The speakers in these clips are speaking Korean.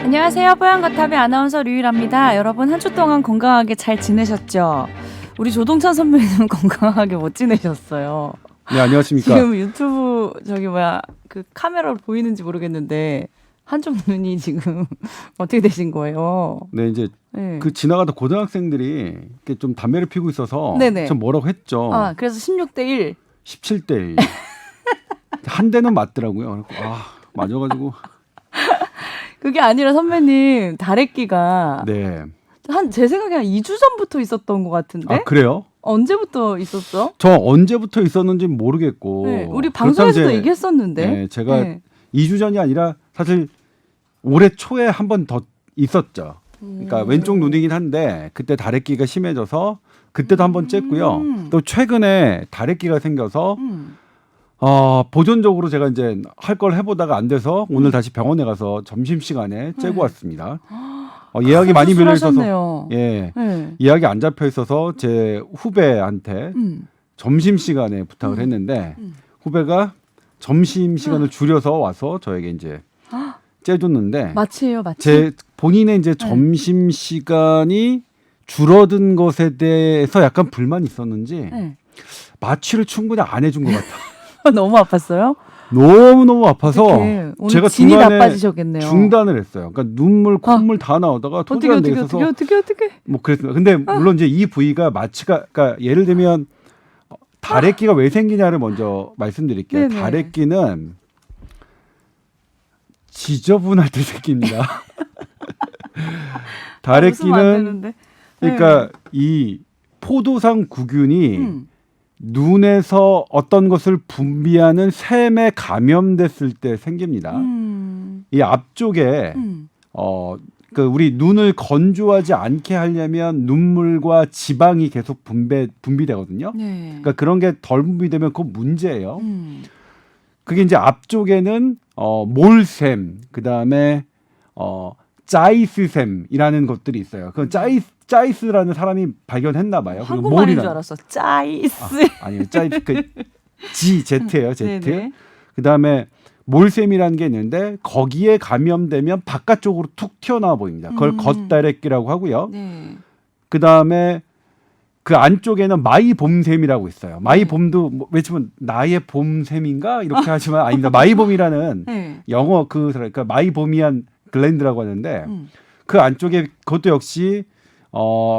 안녕하세요. 뽀얀거탑의 아나운서 류일합니다. 여러분 한 주 동안 건강하게 잘 지내셨죠? 우리 조동찬 선배님 건강하게 못 지내셨어요. 네, 안녕하십니까. 지금 유튜브 그 카메라로 보이는지 모르겠는데 한쪽 눈이 지금 어떻게 되신 거예요? 네, 이제 네. 그 지나가다 고등학생들이 이렇게 좀 담배를 피우고 있어서 네네. 좀 뭐라고 했죠. 아, 그래서 16대 1. 17대 1. 한 대는 맞더라고요. 맞아가지고. 그게 아니라 선배님 다래끼가 네. 제 생각에 한 2주 전부터 있었던 것 같은데? 아, 그래요? 언제부터 있었어? 저 언제부터 있었는지 모르겠고. 네, 우리 방송에서도 이제, 얘기했었는데. 네, 제가 2주 전이 아니라 사실 올해 초에 한 번 더 있었죠. 그러니까 왼쪽 눈이긴 한데 그때 다래끼가 심해져서 그때도 한 번 쬐고요. 또 최근에 다래끼가 생겨서 보존적으로 제가 이제 할 걸 해보다가 안 돼서 오늘 다시 병원에 가서 점심시간에 째고 왔습니다. 예약이 많이 밀려 있어서 예, 네. 예약이 안 잡혀 있어서 제 후배한테 점심시간에 부탁을 했는데 후배가 점심시간을 줄여서 와서 저에게 이제 째줬는데 마취예요, 마취. 제 본인의 이제 점심시간이 줄어든 것에 대해서 약간 불만이 있었는지 네. 마취를 충분히 안 해준 것 같아요. 너무 아팠어요? 너무 아파서 어떡해. 오늘 제가 진이 중간에 나빠지셨겠네요. 중단을 했어요. 그러니까 눈물, 콧물 다 나오다가 도저히 안 되겠어서 어떻게. 뭐 그랬습니다. 근데 물론 이제 이 부위가 마취가 그러니까 예를 들면 다래끼가 왜 생기냐를 먼저 말씀드릴게요. 네네. 다래끼는 지저분할 때 생깁니다. 다래끼는 그러니까 이 포도상 구균이 눈에서 어떤 것을 분비하는 샘에 감염됐을 때 생깁니다. 이 앞쪽에 그 우리 눈을 건조하지 않게 하려면 눈물과 지방이 계속 분비되거든요. 네. 그러니까 그런 게 덜 분비되면 그건 문제예요. 그게 이제 앞쪽에는 몰샘, 그다음에 짜이스샘이라는 것들이 있어요. 그 짜이스라는 사람이 발견했나 봐요. 한국말인 줄 알았어. 짜이스. 아니요. 짜이스 Z예요. Z. 네네. 그다음에 몰샘이라는 게 있는데 거기에 감염되면 바깥쪽으로 툭 튀어나와 보입니다. 그걸 겉다래끼라고 하고요. 네. 그다음에 그 안쪽에는 마이봄샘이라고 있어요. 마이봄도 뭐 외치면 나의 봄샘인가 이렇게 하지만 아닙니다. 마이봄이라는 네. 영어 그러니까 마이보미안 글랜드라고 하는데 그 안쪽에 그것도 역시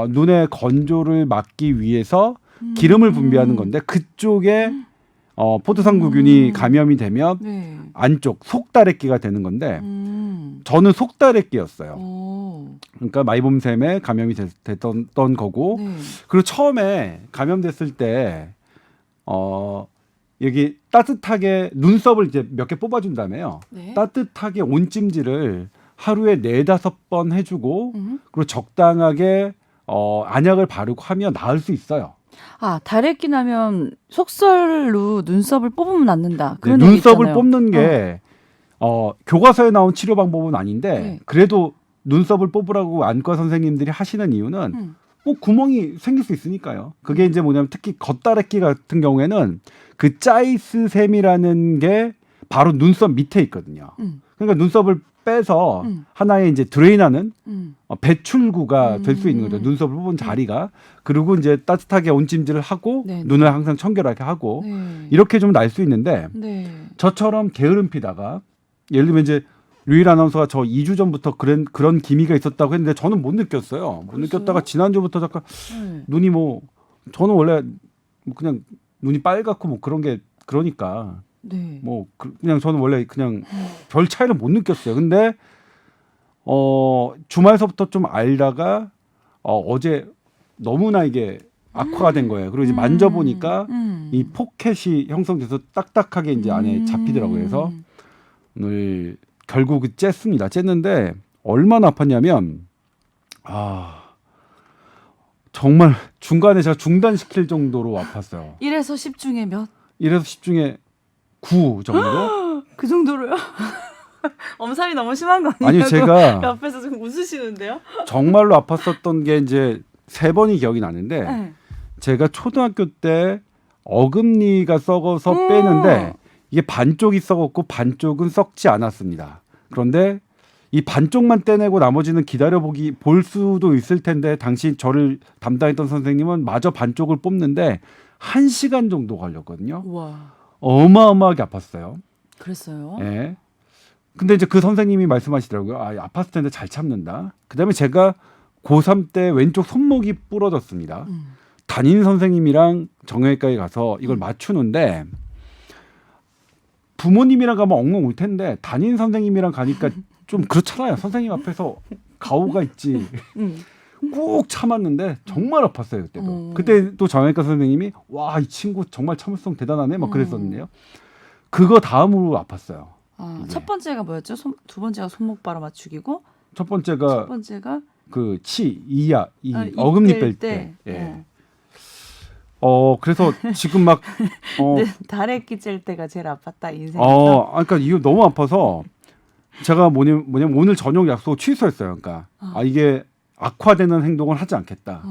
눈의 건조를 막기 위해서 기름을 분비하는 건데 그쪽에 포도상구균이 감염이 되면 네. 안쪽 속다래끼가 되는 건데 저는 속다래끼였어요. 그러니까 마이봄샘에 감염이 됐던 거고 네. 그리고 처음에 감염됐을 때 여기 따뜻하게 눈썹을 이제 몇 개 뽑아준다며요. 네. 따뜻하게 온찜질을 하루에 4-5번 해주고 그리고 적당하게 안약을 바르고 하면 나을 수 있어요. 아, 다래끼 나면 속설로 눈썹을 뽑으면 낫는다. 네, 그런 눈썹을 얘기 있잖아요. 뽑는 게 교과서에 나온 치료 방법은 아닌데 네. 그래도 눈썹을 뽑으라고 안과 선생님들이 하시는 이유는 뭐 구멍이 생길 수 있으니까요. 그게 이제 뭐냐면 특히 겉다래끼 같은 경우에는 그 짜이스샘이라는 게 바로 눈썹 밑에 있거든요. 그러니까 눈썹을 빼서 하나의 이제 드레인하는 배출구가 될 수 있는 거죠. 눈썹을 뽑은 자리가. 그리고 이제 따뜻하게 온찜질을 하고 네. 눈을 항상 청결하게 하고 네. 이렇게 좀 날 수 있는데 네. 저처럼 게으름 피다가 예를 들면 이제 류일 아나운서가 저 2주 전부터 그런 기미가 있었다고 했는데 저는 못 느꼈어요. 못 느꼈다가 지난주부터 잠깐 눈이 뭐 저는 원래 뭐 그냥 눈이 빨갛고 뭐 그런 게 그러니까 네. 뭐 그냥 저는 원래 그냥 별 차이를 못 느꼈어요. 근데 주말서부터 좀 알다가 어제 너무나 이게 악화가 된 거예요. 그리고 이제 만져보니까 이 포켓이 형성돼서 딱딱하게 이제 안에 잡히더라고요. 그래서 오늘 결국 쨌습니다. 쨌는데 얼마나 아팠냐면 정말 중간에 제가 중단시킬 정도로 아팠어요. 1에서 10 중에 몇? 1에서 10 중에 9 정도? 그 정도로요? 엄살이 너무 심한 거 아니에요? 아니 제가 옆에서 좀 웃으시는데요? 정말로 아팠었던 게 이제 3번이 기억이 나는데 네. 제가 초등학교 때 어금니가 썩어서 빼는데 이게 반쪽이 썩었고 반쪽은 썩지 않았습니다. 그런데 이 반쪽만 떼내고 나머지는 기다려보기 볼 수도 있을 텐데 당시 저를 담당했던 선생님은 마저 반쪽을 뽑는데 1시간 정도 걸렸거든요. 와, 어마어마하게 아팠어요. 그랬어요? 예. 근데 이제 그 선생님이 말씀하시더라고요. 아, 아팠을 텐데 잘 참는다. 그다음에 제가 고3 때 왼쪽 손목이 부러졌습니다. 담임 선생님이랑 정형외과에 가서 이걸 맞추는데 부모님이랑 가면 엉엉 울 텐데 담임 선생님이랑 가니까 좀 그렇잖아요. 선생님 앞에서 가오가 있지. 꾹 참았는데 정말 아팠어요 그때도. 그때 또 정형외과 선생님이 와, 이 친구 정말 참을성 대단하네 막 그랬었는데요. 그거 다음으로 아팠어요. 아, 첫 번째가 뭐였죠? 두 번째가 손목 바로 맞추기고 첫 번째가 첫 번째가 그 이야 입 어금니 뺄 뺄 때. 예. 그래서 지금 막 근데 다래끼 찔 때가 제일 아팠다 인생에서. 그러니까 이거 너무 아파서 제가 뭐냐면 오늘 저녁 약속 취소했어요. 그러니까 이게 악화되는 행동을 하지 않겠다.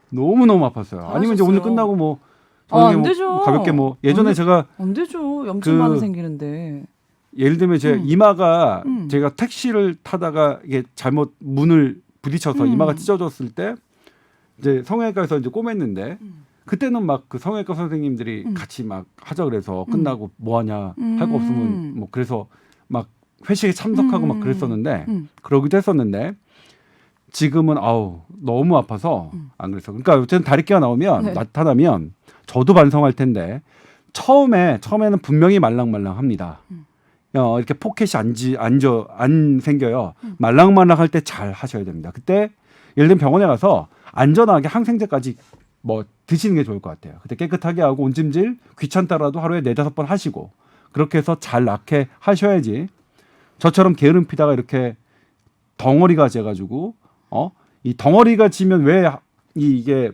너무 아팠어요. 아니면 이제 오늘 끝나고 뭐 저녁에 안 되죠. 가볍게 뭐 예전에 제가 안 되죠. 염증 많이 생기는데. 예를 들면 제 이마가 제가 택시를 타다가 이게 잘못 문을 부딪혀서 이마가 찢어졌을 때 이제 성형외과에서 이제 꼬맸는데 그때는 막 그 성형외과 선생님들이 같이 막 하자 그래서 끝나고 뭐 하냐 할 거 없으면 뭐 그래서 막 회식에 참석하고 막 그랬었는데 그러기도 했었는데 지금은 너무 아파서 안 그랬어. 그러니까 어쨌든 다래끼가 나오면 나타나면 저도 반성할 텐데 처음에는 분명히 말랑말랑합니다. 이렇게 포켓이 안 생겨요. 말랑말랑할 때 잘 하셔야 됩니다. 그때 예를 들면 병원에 가서 안전하게 항생제까지 뭐 드시는 게 좋을 것 같아요. 그때 깨끗하게 하고 온찜질 귀찮다라도 하루에 4-5번 하시고 그렇게 해서 잘 낫게 하셔야지. 저처럼 게으름 피다가 이렇게 덩어리가 져가지고 이 덩어리가 지면 이게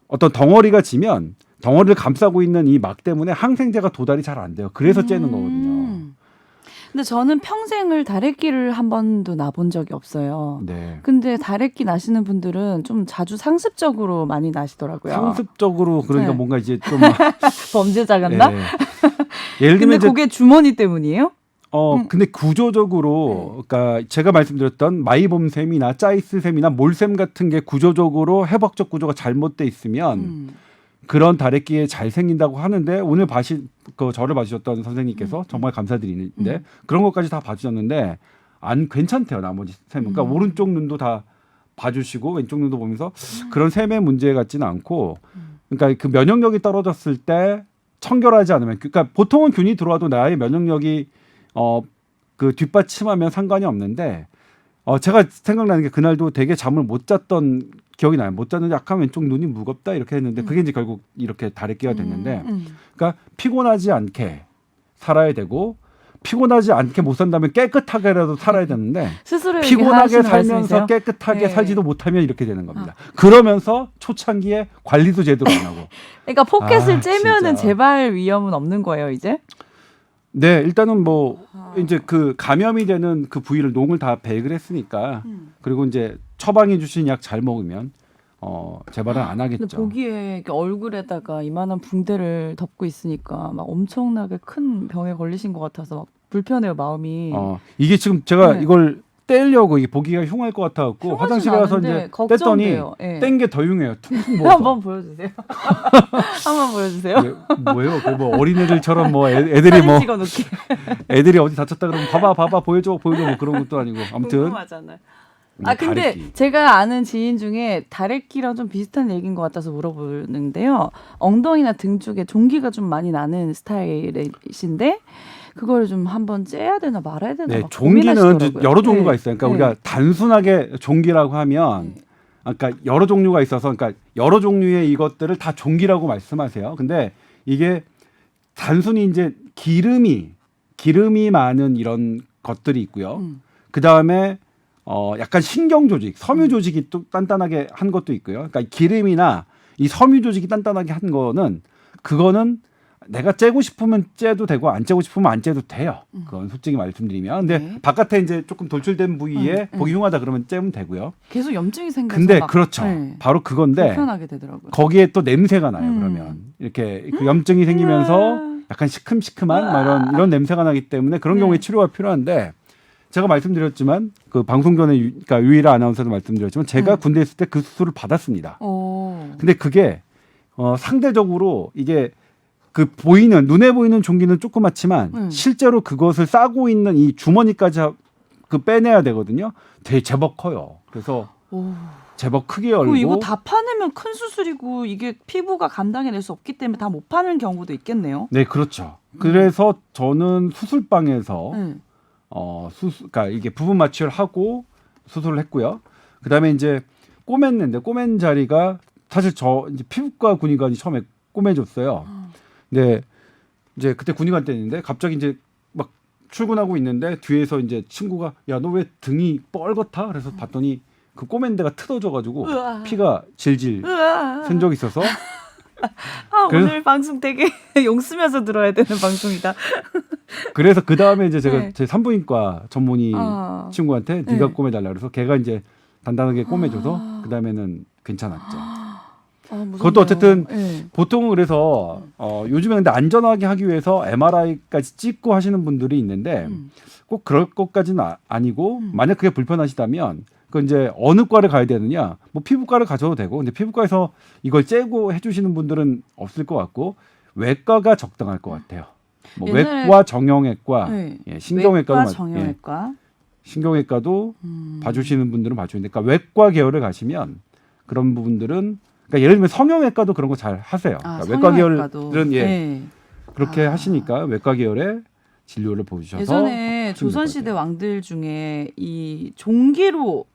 어떤 덩어리가 지면 덩어리를 감싸고 있는 이 막 때문에 항생제가 도달이 잘 안 돼요. 그래서 째는 거거든요. 근데 저는 평생을 다래끼를 한 번도 나본 적이 없어요. 네. 근데 다래끼 나시는 분들은 좀 자주 상습적으로 많이 나시더라고요. 상습적으로 그러니까 네. 뭔가 이제 좀 범죄자 같나? 네. 예를 들면 근데 그게 주머니 때문이에요? 근데 구조적으로 그러니까 제가 말씀드렸던 마이봄샘이나 짜이스샘이나 몰샘 같은 게 구조적으로 해박적 구조가 잘못돼 있으면 그런 다래끼에 잘 생긴다고 하는데 오늘 저를 봐주셨던 선생님께서 정말 감사드리는데 그런 것까지 다 봐주셨는데 안 괜찮대요. 나머지 샘은. 그러니까 오른쪽 눈도 다 봐주시고 왼쪽 눈도 보면서 그런 샘의 문제 같지는 않고 그러니까 그 면역력이 떨어졌을 때 청결하지 않으면 그러니까 보통은 균이 들어와도 나의 면역력이 그 뒷받침하면 상관이 없는데 제가 생각나는 게 그날도 되게 잠을 못 잤던 기억이 나요. 못 잤는데 약간 왼쪽 눈이 무겁다 이렇게 했는데 그게 이제 결국 이렇게 다래끼가 됐는데 그러니까 피곤하지 않게 살아야 되고 피곤하지 않게 못 산다면 깨끗하게라도 살아야 되는데 스스로 피곤하게 살면서 깨끗하게 살지도 못하면 이렇게 되는 겁니다. 그러면서 초창기에 관리도 제대로 안 하고. 그러니까 포켓을 째면은 진짜. 재발 위험은 없는 거예요, 이제? 네, 일단은 뭐 이제 그 감염이 되는 그 부위를 농을 다 배액을 했으니까 그리고 이제 처방해 주신 약 잘 먹으면 재발은 안 하겠죠. 근데 보기에 이렇게 얼굴에다가 이만한 붕대를 덮고 있으니까 막 엄청나게 큰 병에 걸리신 것 같아서 막 불편해요, 마음이. 이게 지금 제가 네. 이걸 떼려고 이게 보기가 흉할 것 같아갖고 화장실에 가서 이제 뗐더니 뗀 게 더 흉해요. 퉁퉁 부어서. 한번 보여주세요. 한번 보여주세요. 네, 뭐예요? 그 뭐 어린애들처럼 뭐 애들이 사진 뭐 찍어놓기. 애들이 어디 다쳤다 그러면 봐봐 보여줘 뭐 그런 것도 아니고 아무튼. 궁금하잖아요. 근데 다래끼. 제가 아는 지인 중에 다래끼랑 좀 비슷한 얘기인 것 같아서 물어보는데요. 엉덩이나 등 쪽에 종기가 좀 많이 나는 스타일이신데 그걸 좀 한번 째야 되나 말아야 되나 네, 막 종기는 고민하시더라고요. 여러 종류가 있어요. 그러니까 네. 우리가 단순하게 종기라고 하면 그러니까 여러 종류가 있어서 그러니까 여러 종류의 이것들을 다 종기라고 말씀하세요. 근데 이게 단순히 이제 기름이 많은 이런 것들이 있고요. 그다음에 약간 신경 조직, 섬유 조직이 또 단단하게 한 것도 있고요. 그러니까 기름이나 이 섬유 조직이 단단하게 한 거는 그거는 내가 째고 싶으면 째도 되고 안 째고 싶으면 안 째도 돼요. 그건 솔직히 말씀드리면. 근데 네. 바깥에 이제 조금 돌출된 부위에 보기 흉하다 그러면 째면 되고요. 계속 염증이 생겨서 근데 막, 그렇죠. 네. 바로 그건데 불편하게 되더라고요. 거기에 또 냄새가 나요. 그러면 이렇게 그 염증이 생기면서 약간 시큼시큼한 막 이런 냄새가 나기 때문에 그런 네. 경우에 치료가 필요한데 제가 말씀드렸지만 그 방송 전에 그러니까 유일한 아나운서도 말씀드렸지만 제가 군대에 있을 때 그 수술을 받았습니다. 근데 그게 상대적으로 이게 그 보이는 눈에 보이는 종기는 조그맣지만 실제로 그것을 싸고 있는 이 주머니까지 그 빼내야 되거든요. 되게 제법 커요. 그래서 제법 크게 열고. 이거 다 파내면 큰 수술이고 이게 피부가 감당해낼 수 없기 때문에 다 못 파는 경우도 있겠네요. 네, 그렇죠. 그래서 저는 수술방에서 그러니까 이게 부분 마취를 하고 수술을 했고요. 그다음에 이제 꼬맸는데 꼬맨 자리가 사실 저 이제 피부과 군의관이 처음에 꼬매줬어요. 근데 이제 그때 군의관 때였는데 갑자기 이제 막 출근하고 있는데 뒤에서 이제 친구가 야, 너 왜 등이 뻘겋다? 그래서 봤더니 그 꼬맨 데가 틀어져가지고 피가 질질 샌 적이 있어서. 오늘 방송 되게 용 쓰면서 들어야 되는 방송이다. 그래서 그 다음에 이제 제가 네. 제 산부인과 전문의 친구한테 네가 꼬매달라 그래서 걔가 이제 단단하게 꼬매줘서 그 다음에는 괜찮았죠. 그것도 어쨌든 보통은 그래서 요즘에 근데 안전하게 하기 위해서 MRI까지 찍고 하시는 분들이 있는데 꼭 그럴 것까지는 아니고 만약 그게 불편하시다면 그 이제 어느 과를 가야 되느냐 뭐 피부과를 가셔도 되고 근데 피부과에서 이걸 째고 해주시는 분들은 없을 것 같고 외과가 적당할 것 같아요. 뭐 외과 정형외과, 예, 신경외과도 외과 정형외과, 신경외과도 봐주시는 분들은 봐주는데, 그러니까 외과 계열을 가시면 그런 부분들은 그러니까 예를 들면 성형외과도 그런 거 잘 하세요. 그러니까 외과 계열들은 그렇게 하시니까 외과 계열의 진료를 보셔서. 예전에 조선시대 왕들 중에 이 종기로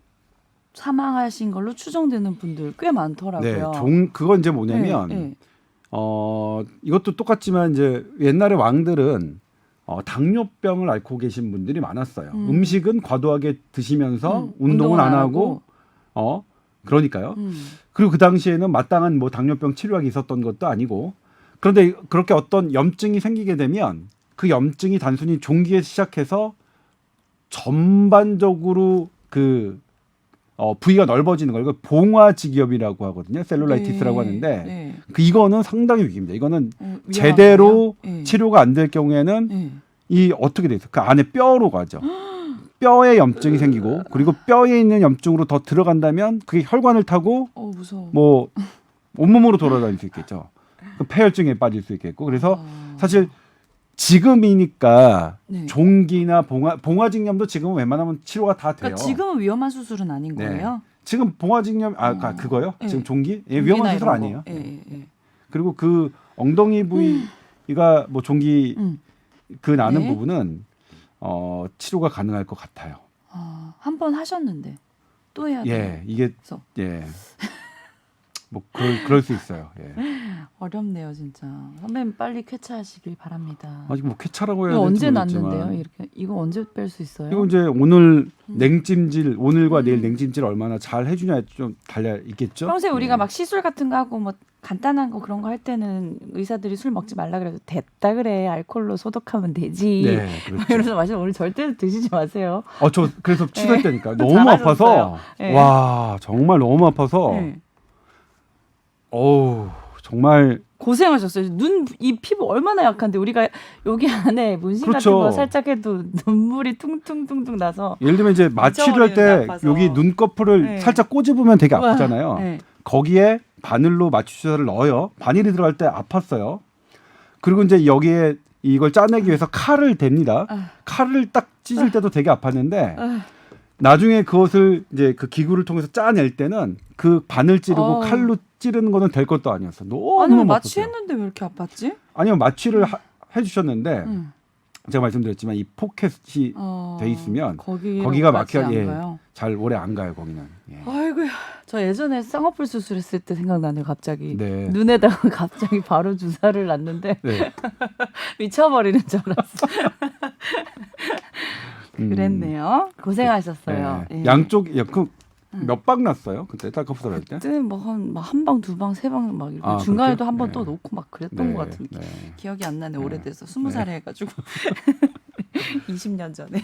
사망하신 걸로 추정되는 분들 꽤 많더라고요. 네, 그건 이제 뭐냐면 이것도 똑같지만 이제 옛날에 왕들은 당뇨병을 앓고 계신 분들이 많았어요. 음식은 과도하게 드시면서 운동을 안 하고 그러니까요. 그리고 그 당시에는 마땅한 뭐 당뇨병 치료약이 있었던 것도 아니고 그런데 그렇게 어떤 염증이 생기게 되면 그 염증이 단순히 종기에 시작해서 전반적으로 그 부위가 넓어지는 걸 봉화직염이라고 하거든요. 셀룰라이티스라고 하는데 이거는 상당히 위기입니다. 이거는 제대로 치료가 안 될 경우에는 이 어떻게 돼 있어요? 그 안에 뼈로 가죠. 뼈에 염증이 생기고 그리고 뼈에 있는 염증으로 더 들어간다면 그게 혈관을 타고 뭐 온몸으로 돌아다닐 수 있겠죠. 그 폐혈증에 빠질 수 있겠고 그래서 사실 지금이니까 종기나 봉화직염도 지금은 웬만하면 치료가 다 돼요. 그러니까 지금은 위험한 수술은 아닌 거예요? 지금 봉화직염 그거요? 지금 종기? 위험한 수술 아니에요. 그리고 그 엉덩이 부위가 뭐 종기 그 나는 부분은 치료가 가능할 것 같아요. 한 번 하셨는데 또 해야 돼요. 이게 뭐 그럴 수 있어요. 어렵네요, 진짜. 선배님 빨리 쾌차하시길 바랍니다. 아직 뭐 쾌차라고 해야 이거 될지 언제 모르겠지만. 났는데요? 이거 언제 뺄 수 있어요? 이거 이제 오늘 냉찜질 오늘과 내일 냉찜질 얼마나 잘 해주냐 좀 달려 있겠죠. 평소에 우리가 막 시술 같은 거 하고 뭐 간단한 거 그런 거 할 때는 의사들이 술 먹지 말라 그래도 됐다 그래 알코올로 소독하면 되지. 네, 그렇죠. 이러면서 마시면 오늘 절대 드시지 마세요. 저 그래서 취소했다니까. 너무 아파서 와 정말 너무 아파서. 어우 정말 고생하셨어요. 이 피부 얼마나 약한데 우리가 여기 안에 문신 같은 거 살짝 해도 눈물이 퉁퉁퉁퉁 나서. 예를 들면 이제 마취를 할 때 여기 눈꺼풀을 살짝 꼬집으면 되게 아프잖아요. 거기에 바늘로 마취 주사를 넣어요. 바늘이 들어갈 때 아팠어요. 그리고 이제 여기에 이걸 짜내기 위해서 칼을 댑니다. 칼을 딱 찢을 때도 되게 아팠는데 나중에 그것을 이제 그 기구를 통해서 짜낼 때는 그 바늘 찌르고 칼로 찌르는 거는 될 것도 아니었어. 너무 마취했는데 왜 이렇게 아팠지? 아니요, 마취를 해주셨는데 제가 말씀드렸지만 이 포켓이 돼 있으면 거기가 막혀 잘 오래 안 가요. 거기는. 아이고야, 저 예전에 쌍꺼풀 수술했을 때 생각나네요. 갑자기 눈에다가 갑자기 바로 주사를 놨는데 미쳐버리는 줄 알았어. 그랬네요. 고생하셨어요. 양쪽 몇 방 났어요? 그때 쌍꺼풀 할 때? 그때 뭐 한 방, 두 방, 세 방 막 이렇게 중간에도 한 번 또 놓고 막 그랬던 것 같은데 기억이 안 나네. 오래돼서 20살에 해가지고 20년 전에.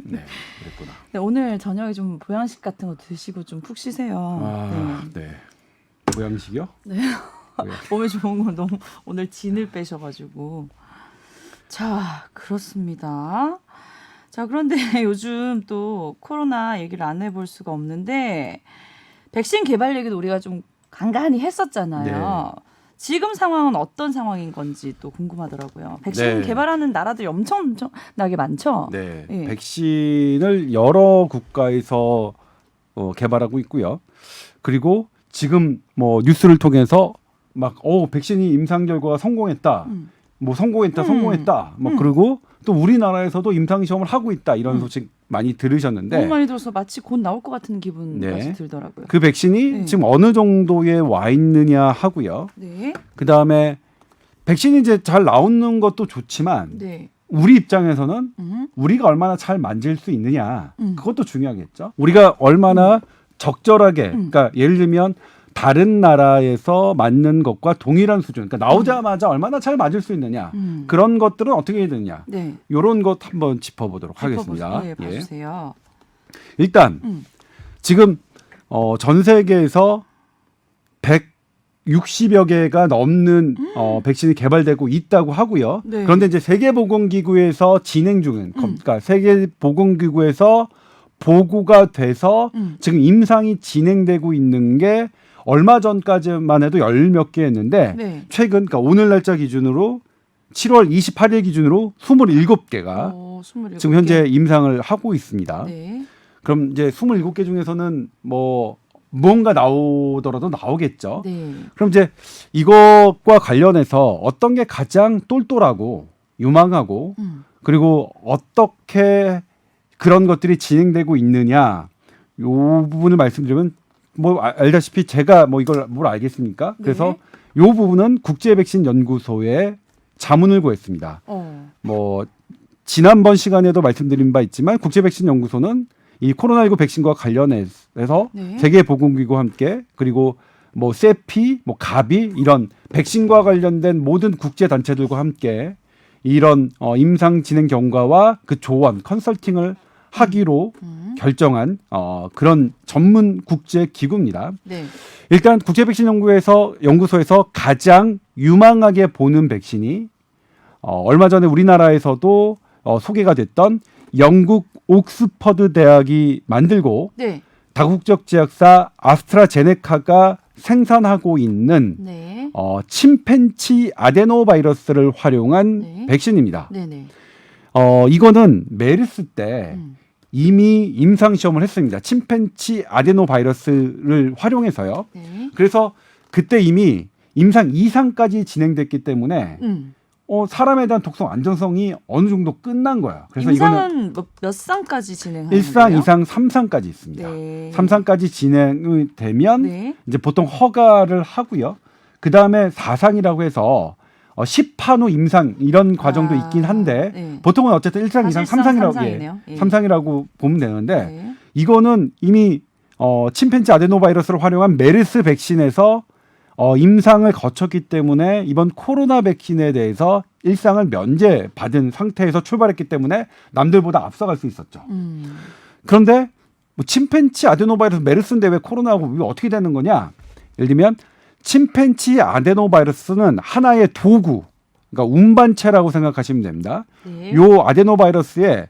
네, 그랬구나. 오늘 저녁에 좀 보양식 같은 거 드시고 좀 푹 쉬세요. 보양식이요? 네. 몸에 좋은 거 너무 오늘 진을 빼셔가지고. 자, 그렇습니다. 자, 그런데 요즘 또 코로나 얘기를 안 해볼 수가 없는데 백신 개발 얘기도 우리가 좀 간간히 했었잖아요. 네. 지금 상황은 어떤 상황인 건지 또 궁금하더라고요. 백신 네. 개발하는 나라들이 엄청나게 많죠. 네. 예. 백신을 여러 국가에서 개발하고 있고요. 그리고 지금 뭐 뉴스를 통해서 막 백신이 임상 결과가 성공했다. 뭐 성공했다. 막 그리고 또 우리나라에서도 임상 시험을 하고 있다. 이런 소식 많이 들으셨는데 너무 많이 들어서 마치 곧 나올 것 같은 기분까지 네. 들더라고요. 그 백신이 네. 지금 어느 정도에 와 있느냐 하고요. 네. 그다음에 백신이 이제 잘 나오는 것도 좋지만 네. 우리 입장에서는 우리가 얼마나 잘 만질 수 있느냐 그것도 중요하겠죠. 우리가 얼마나 적절하게 그러니까 예를 들면 다른 나라에서 맞는 것과 동일한 수준 그러니까 나오자마자 얼마나 잘 맞을 수 있느냐 그런 것들은 어떻게 해야 되느냐 네. 이런 것 한번 짚어보도록 하겠습니다. 네, 봐주세요. 일단 지금 전 세계에서 160여 개가 넘는 백신이 개발되고 있다고 하고요. 네. 그런데 이제 세계보건기구에서 진행 중인, 그러니까 세계보건기구에서 보고가 돼서 지금 임상이 진행되고 있는 게 얼마 전까지만 해도 10몇 개였는데 네. 최근, 그러니까 오늘 날짜 기준으로 7월 28일 기준으로 27개가 27개. 지금 현재 임상을 하고 있습니다. 네. 그럼 이제 27개 중에서는 뭐 무언가 나오더라도 나오겠죠. 네. 그럼 이제 이것과 관련해서 어떤 게 가장 똘똘하고 유망하고 그리고 어떻게 그런 것들이 진행되고 있느냐 요 부분을 말씀드리면 뭐 알다시피 제가 뭐 이걸 뭘 알겠습니까? 그래서 요 부분은 국제백신연구소에 자문을 구했습니다. 뭐 지난번 시간에도 말씀드린 바 있지만 국제백신연구소는 이 코로나19 백신과 관련해서 네. 세계보건기구와 함께 그리고 뭐 세피, 뭐 가비 이런 백신과 관련된 모든 국제 단체들과 함께 이런 임상 진행 경과와 그 조언, 컨설팅을 하기로 결정한 그런 전문 국제 기구입니다. 네. 일단 국제백신연구소에서 가장 유망하게 보는 백신이 얼마 전에 우리나라에서도 소개가 됐던 영국 옥스퍼드 대학이 만들고 네. 다국적 제약사 아스트라제네카가 생산하고 있는 네. 침팬치 아데노바이러스를 활용한 네. 백신입니다. 네. 네. 이거는 메르스 때 이미 임상 시험을 했습니다. 침팬치 아데노바이러스를 활용해서요. 네. 그래서 그때 이미 임상 2상까지 진행됐기 때문에 사람에 대한 독성 안전성이 어느 정도 끝난 거야. 그래서 이거는 임상은 몇 상까지 진행하는 1상, 거예요? 2상, 3상까지 있습니다. 네. 3상까지 진행이 되면 네. 이제 보통 허가를 하고요. 그 다음에 4상이라고 해서 10판 후 임상 이런 과정도 있긴 한데 네. 보통은 어쨌든 1상, 2상, 3상이라고 삼상이네요. 예. 3상이라고 보면 되는데 네. 이거는 이미 침팬지 아데노바이러스를 활용한 메르스 백신에서 임상을 거쳤기 때문에 이번 코로나 백신에 대해서 1상을 면제받은 상태에서 출발했기 때문에 남들보다 앞서갈 수 있었죠. 그런데 뭐 침팬지 아데노바이러스 메르스인데 왜 코로나하고 이게 어떻게 되는 거냐? 예를 들면 침팬지 아데노바이러스는 하나의 도구, 그러니까 운반체라고 생각하시면 됩니다. 네. 요 아데노바이러스에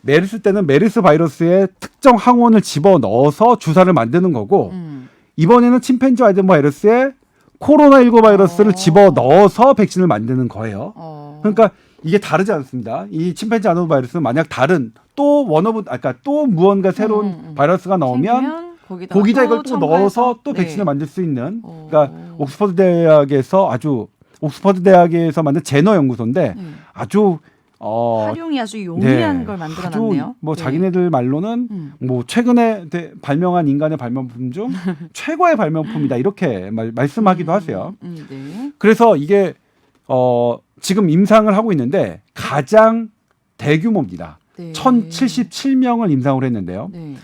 메르스 때는 메르스 바이러스에 특정 항원을 집어넣어서 주사를 만드는 거고 이번에는 침팬지 아데노바이러스에 코로나19 바이러스를 집어넣어서 백신을 만드는 거예요. 그러니까 이게 다르지 않습니다. 이 침팬지 아데노바이러스는 만약 다른 또 또 무언가 새로운 바이러스가 나오면 거기다 이걸 또 넣어서 또 백신을 만들 수 있는 그러니까 옥스퍼드 대학에서 만든 제너 연구소인데 아주 활용이 아주 용이한 네, 걸 만들어놨네요. 아주 뭐 네. 자기네들 말로는 뭐 최근에 발명한 인간의 발명품 중 최고의 발명품이다 이렇게 말씀하기도 하세요. 네. 그래서 이게 지금 임상을 하고 있는데 가장 대규모입니다. 네. 1,077명을 임상을 했는데요. 네.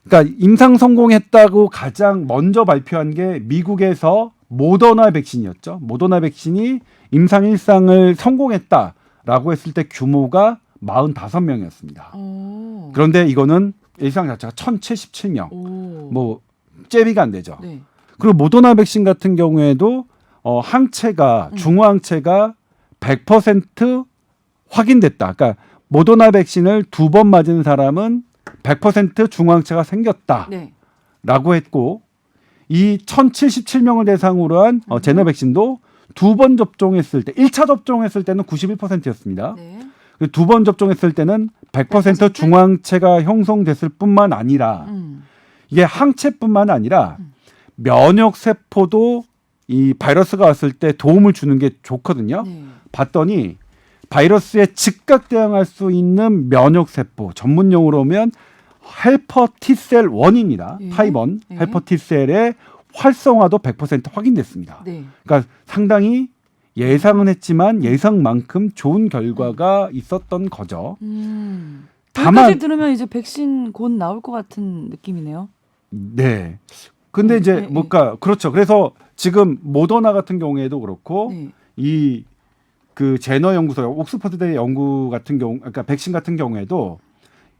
그러니까 임상 성공했다고 가장 먼저 발표한 게 미국에서 모더나 백신이었죠. 모더나 백신이 임상 1상을 성공했다라고 했을 때 규모가 45명이었습니다. 그런데 이거는 일상 자체가 1,077명. 뭐 잽이가 안 되죠. 네. 그리고 모더나 백신 같은 경우에도 항체가 중화항체가 100% 확인됐다. 그러니까 모더나 백신을 2번 맞은 사람은 100% 중환체가 생겼다라고 네. 했고 이 1077명을 대상으로 한 제너 백신도 2번 접종했을 때 1차 접종했을 때는 91%였습니다. 네. 2번 접종했을 때는 100% 중환체가 형성됐을 뿐만 아니라 이게 항체뿐만 아니라 면역 세포도 이 바이러스가 왔을 때 도움을 주는 게 좋거든요. 네. 봤더니 바이러스에 즉각 대응할 수 있는 면역 세포 전문 용어로 하면 헬퍼 T셀 1입니다. 예. 타입 1 예. 헬퍼 T셀의 활성화도 100% 확인됐습니다. 네. 그러니까 상당히 예상은 했지만 예상만큼 좋은 결과가 있었던 거죠. 다만 여기까지 들으면 이제 백신 곧 나올 것 같은 느낌이네요. 네. 근데 이제 네, 뭔가 그렇죠. 그래서 지금 모더나 같은 경우에도 그렇고 네. 이 그 제너 연구소 옥스퍼드대 연구 같은 경우 그러니까 백신 같은 경우에도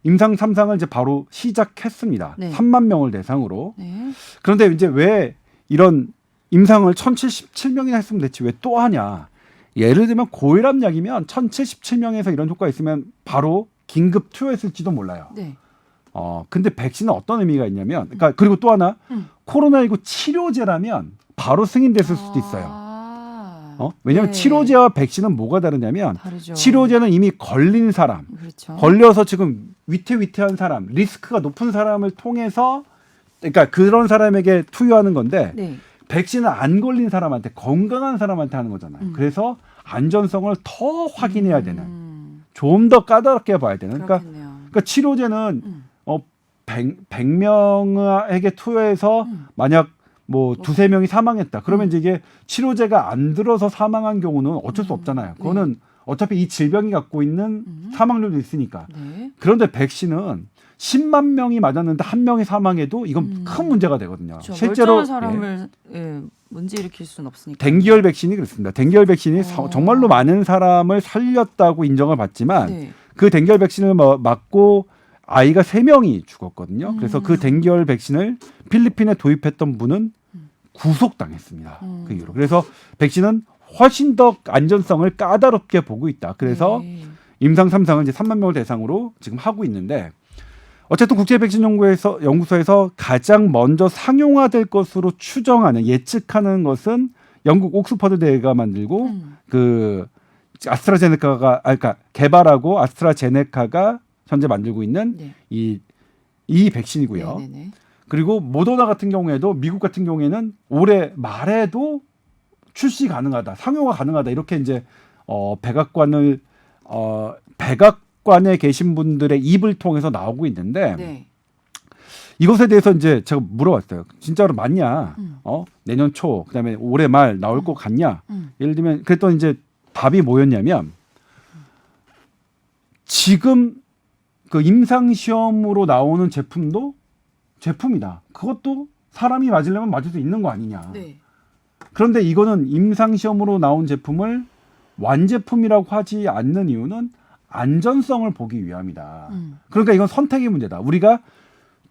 임상 3상을 이제 바로 시작했습니다. 네. 3만 명을 대상으로. 네. 그런데 이제 왜 이런 임상을 1077명이나 했으면 됐지 왜 또 하냐. 예를 들면 고혈압 약이면 1077명에서 이런 효과가 있으면 바로 긴급 투여했을지도 몰라요. 네. 근데 백신은 어떤 의미가 있냐면 그러니까 그리고 또 하나 코로나19 치료제라면 바로 승인됐을 수도 있어요. 왜냐하면 네. 치료제와 백신은 뭐가 다르냐면 다르죠. 치료제는 이미 걸린 사람, 그렇죠. 걸려서 지금 위태위태한 사람, 리스크가 높은 사람을 통해서 그러니까 그런 사람에게 투여하는 건데 네. 백신은 안 걸린 사람한테 건강한 사람한테 하는 거잖아요. 그래서 안전성을 더 확인해야 되는 좀 더 까다롭게 봐야 되는 그렇겠네요. 그러니까 치료제는 100명에게 투여해서 만약 뭐 두세 명이 사망했다. 그러면 이제 이게 치료제가 안 들어서 사망한 경우는 어쩔 수 없잖아요. 그거는 어차피 이 질병이 갖고 있는 사망률도 있으니까. 네. 그런데 백신은 10만 명이 맞았는데 한 명이 사망해도 이건 큰 문제가 되거든요. 그렇죠. 실제로 멀쩡한 사람을 문제 일으킬 수는 없으니까. 댕기열 백신이 그렇습니다. 댕기열 백신이 정말로 많은 사람을 살렸다고 인정을 받지만 네. 그 댕기열 백신을 맞고 아이가 3명이 죽었거든요. 그래서 그 댕기열 백신을 필리핀에 도입했던 분은 구속당했습니다. 그 이후로. 그래서 백신은 훨씬 더 안전성을 까다롭게 보고 있다. 그래서 네. 임상 3상을 이제 3만 명을 대상으로 지금 하고 있는데 어쨌든 국제백신연구소에서 가장 먼저 상용화될 것으로 추정하는 예측하는 것은 영국 옥스퍼드 대가 만들고 그 아스트라제네카가 그러니까 개발하고 아스트라제네카가 현재 만들고 있는 네. 이 백신이고요. 네네네. 그리고 모더나 같은 경우에도 미국 같은 경우에는 올해 말에도 출시 가능하다, 상용화 가능하다 이렇게 이제 백악관에 계신 분들의 입을 통해서 나오고 있는데 네. 이것에 대해서 이제 제가 물어봤어요. 진짜로 맞냐? 내년 초 그다음에 올해 말 나올 것 같냐? 예를 들면 그랬더니 이제 답이 뭐였냐면 지금 그 임상 시험으로 나오는 제품도 제품이다. 그것도 사람이 맞으려면 맞을 수 있는 거 아니냐. 네. 그런데 이거는 임상 시험으로 나온 제품을 완제품이라고 하지 않는 이유는 안전성을 보기 위함이다. 그러니까 이건 선택의 문제다. 우리가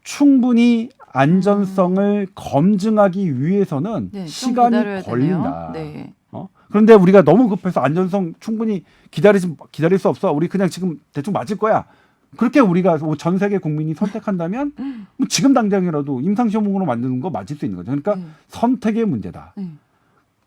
충분히 안전성을 검증하기 위해서는 네, 좀 시간이 기다려야 걸린다. 되네요. 네. 그런데 우리가 너무 급해서 안전성 충분히 기다릴 수 없어. 우리 그냥 지금 대충 맞을 거야. 그렇게 우리가 전 세계 국민이 선택한다면 뭐 지금 당장이라도 임상시험으로 만드는 거 맞을 수 있는 거죠. 그러니까 선택의 문제다.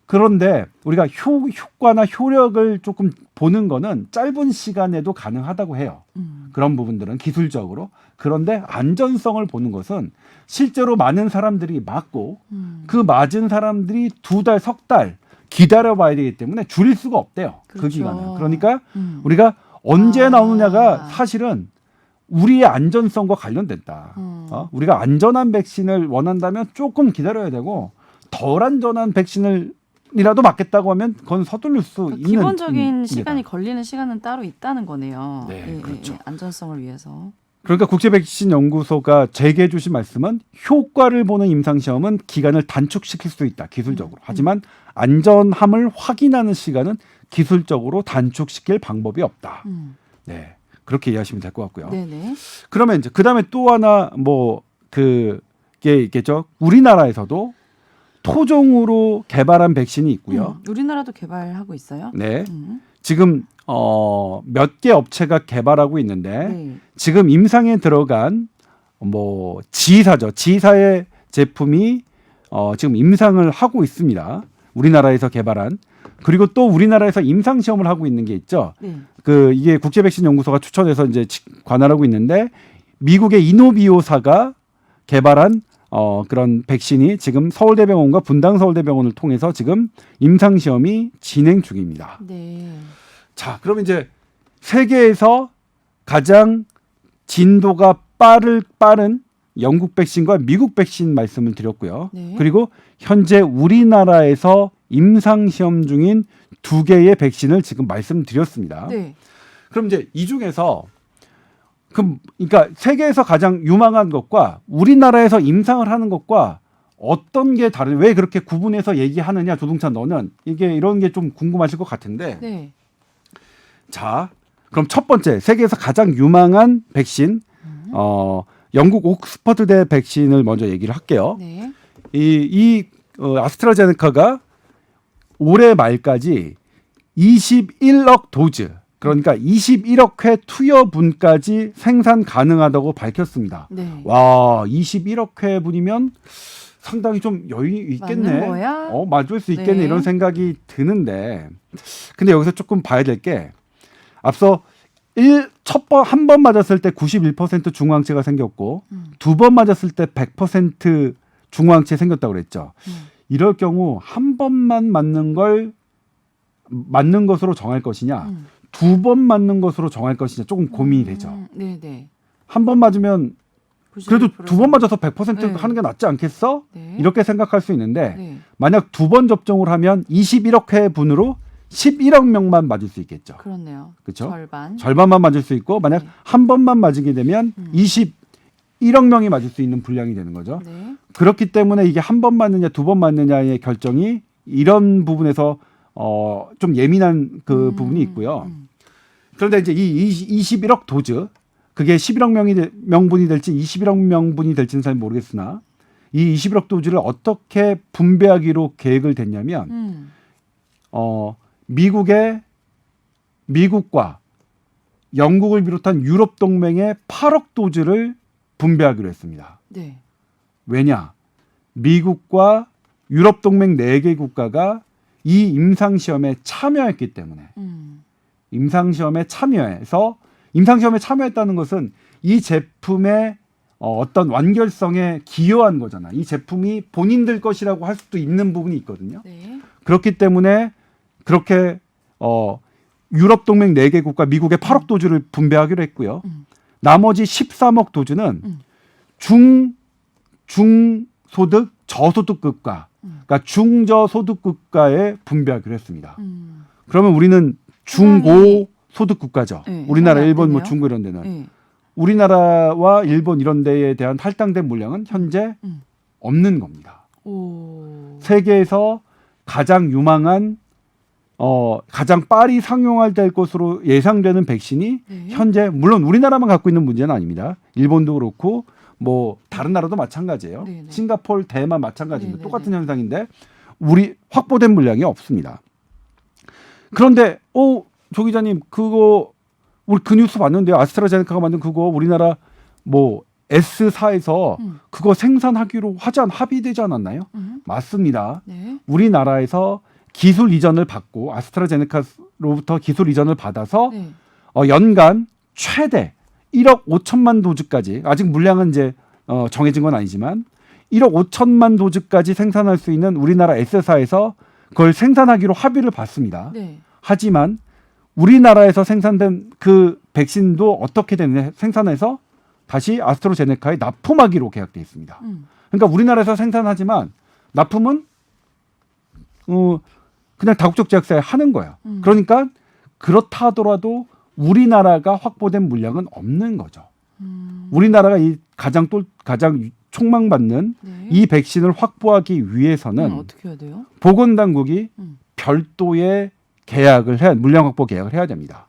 그런데 우리가 효과나 효력을 조금 보는 거는 짧은 시간에도 가능하다고 해요. 그런 부분들은 기술적으로. 그런데 안전성을 보는 것은 실제로 많은 사람들이 맞고 그 맞은 사람들이 2달, 석 달 기다려봐야 되기 때문에 줄일 수가 없대요. 그렇죠. 그 기간은. 그러니까 우리가 언제 나오느냐가 사실은 우리의 안전성과 관련된다. 우리가 안전한 백신을 원한다면 조금 기다려야 되고 덜 안전한 백신이라도 맞겠다고 하면 그건 서둘릴 수 있는 기본적인 시간이 걸리는 시간은 따로 있다는 거네요. 네, 그렇죠. 안전성을 위해서. 그러니까 국제백신연구소가 제게 해주신 말씀은 효과를 보는 임상시험은 기간을 단축시킬 수 있다. 기술적으로. 하지만 안전함을 확인하는 시간은 기술적으로 단축시킬 방법이 없다. 네, 그렇게 이해하시면 될 것 같고요. 네네. 그러면 이제 그다음에 또 하나 뭐 그게 있겠죠. 우리나라에서도 토종으로 개발한 백신이 있고요. 우리나라도 개발하고 있어요. 네, 지금 몇 개 업체가 개발하고 있는데 네. 지금 임상에 들어간 뭐 지사죠. 지사의 제품이 지금 임상을 하고 있습니다. 우리나라에서 개발한. 그리고 또 우리나라에서 임상 시험을 하고 있는 게 있죠. 네. 이게 국제 백신 연구소가 추천해서 이제 관할하고 있는데 미국의 이노비오사가 개발한 그런 백신이 지금 서울대병원과 분당서울대병원을 통해서 지금 임상 시험이 진행 중입니다. 네. 자, 그럼 이제 세계에서 가장 진도가 빠른 영국 백신과 미국 백신 말씀을 드렸고요. 네. 그리고 현재 우리나라에서 임상 시험 중인 2개의 백신을 지금 말씀드렸습니다. 네. 그럼 이제 이 중에서 그러니까 세계에서 가장 유망한 것과 우리나라에서 임상을 하는 것과 어떤 게 다른? 왜 그렇게 구분해서 얘기하느냐, 조동찬 너는 이게 이런 게 좀 궁금하실 것 같은데. 네. 자, 그럼 첫 번째 세계에서 가장 유망한 백신, 영국 옥스퍼드대 백신을 먼저 얘기를 할게요. 네. 아스트라제네카가 올해 말까지 21억 도즈, 그러니까 21억 회 투여분까지 생산 가능하다고 밝혔습니다. 네. 와, 21억 회 분이면 상당히 좀 여유 있겠네. 맞는 거야? 맞을 수 있겠네. 네. 이런 생각이 드는데, 근데 여기서 조금 봐야 될 게 앞서 한 번 맞았을 때 91% 중화항체가 생겼고 두 번 맞았을 때 100% 중화항체 생겼다고 그랬죠. 이럴 경우 한 번만 맞는 것으로 정할 것이냐, 두 번 맞는 것으로 정할 것이냐 조금 고민이 되죠. 네네. 한 번 맞으면 그래도 91%. 두 번 맞아서 100% 네. 하는 게 낫지 않겠어? 네. 이렇게 생각할 수 있는데 네. 만약 두 번 접종을 하면 21억 회 분으로 11억 명만 맞을 수 있겠죠. 그렇네요. 그렇죠? 절반. 절반만 맞을 수 있고 만약 네. 한 번만 맞게 되면 21억 명이 맞을 수 있는 분량이 되는 거죠. 네. 그렇기 때문에 이게 한 번 맞느냐 두 번 맞느냐의 결정이 이런 부분에서 좀 예민한 그 부분이 있고요. 그런데 이제 이 21억 도즈, 그게 11억 명분이 될지 21억 명분이 될지는 잘 모르겠으나 이 21억 도즈를 어떻게 분배하기로 계획을 됐냐면 미국과 영국을 비롯한 유럽 동맹의 8억 도즈를 분배하기로 했습니다. 네. 왜냐? 미국과 유럽 동맹 4개 국가가 이 임상 시험에 참여했기 때문에. 임상 시험에 참여했다는 것은 이 제품의 어떤 완결성에 기여한 거잖아. 이 제품이 본인들 것이라고 할 수도 있는 부분이 있거든요. 네. 그렇기 때문에 그렇게 유럽 동맹 4개 국가 미국의 8억 도주를 분배하기로 했고요. 나머지 13억 도주는 중소득 저소득 국가, 그러니까 중저소득 국가에 분배하기로 했습니다. 그러면 우리는 중고소득 국가죠. 네, 우리나라, 일본, 뭐 되네요. 중국 이런 데는. 네. 우리나라와 일본 이런 데에 대한 할당된 물량은 현재 없는 겁니다. 오. 세계에서 가장 유망한 가장 빨리 상용화 될 것으로 예상되는 백신이 네. 현재 물론 우리나라만 갖고 있는 문제는 아닙니다. 일본도 그렇고 뭐 다른 나라도 마찬가지예요. 네네. 싱가포르, 대만 마찬가지입니다. 네네네. 똑같은 현상인데 우리 확보된 물량이 없습니다. 그런데 조 기자님 그거 우리 그 뉴스 봤는데요. 아스트라제네카가 만든 그거 우리나라 뭐 S사에서 그거 생산하기로 합의되지 않았나요? 맞습니다. 네. 우리나라에서 기술 이전을 받고 아스트라제네카로부터 기술 이전을 받아서 네. 연간 최대 1억 5천만 도즈까지 아직 물량은 이제 정해진 건 아니지만 1억 5천만 도즈까지 생산할 수 있는 우리나라 S사에서 그걸 생산하기로 합의를 받습니다. 네. 하지만 우리나라에서 생산된 그 백신도 어떻게 되느냐 생산해서 다시 아스트라제네카에 납품하기로 계약돼 있습니다. 그러니까 우리나라에서 생산하지만 납품은 그냥 다국적 제약사에 하는 거예요. 그러니까 그렇다 하더라도 우리나라가 확보된 물량은 없는 거죠. 우리나라가 이 가장 촉망받는 네. 이 백신을 확보하기 위해서는 어떻게 해야 돼요? 보건당국이 별도의 물량 확보 계약을 해야 됩니다.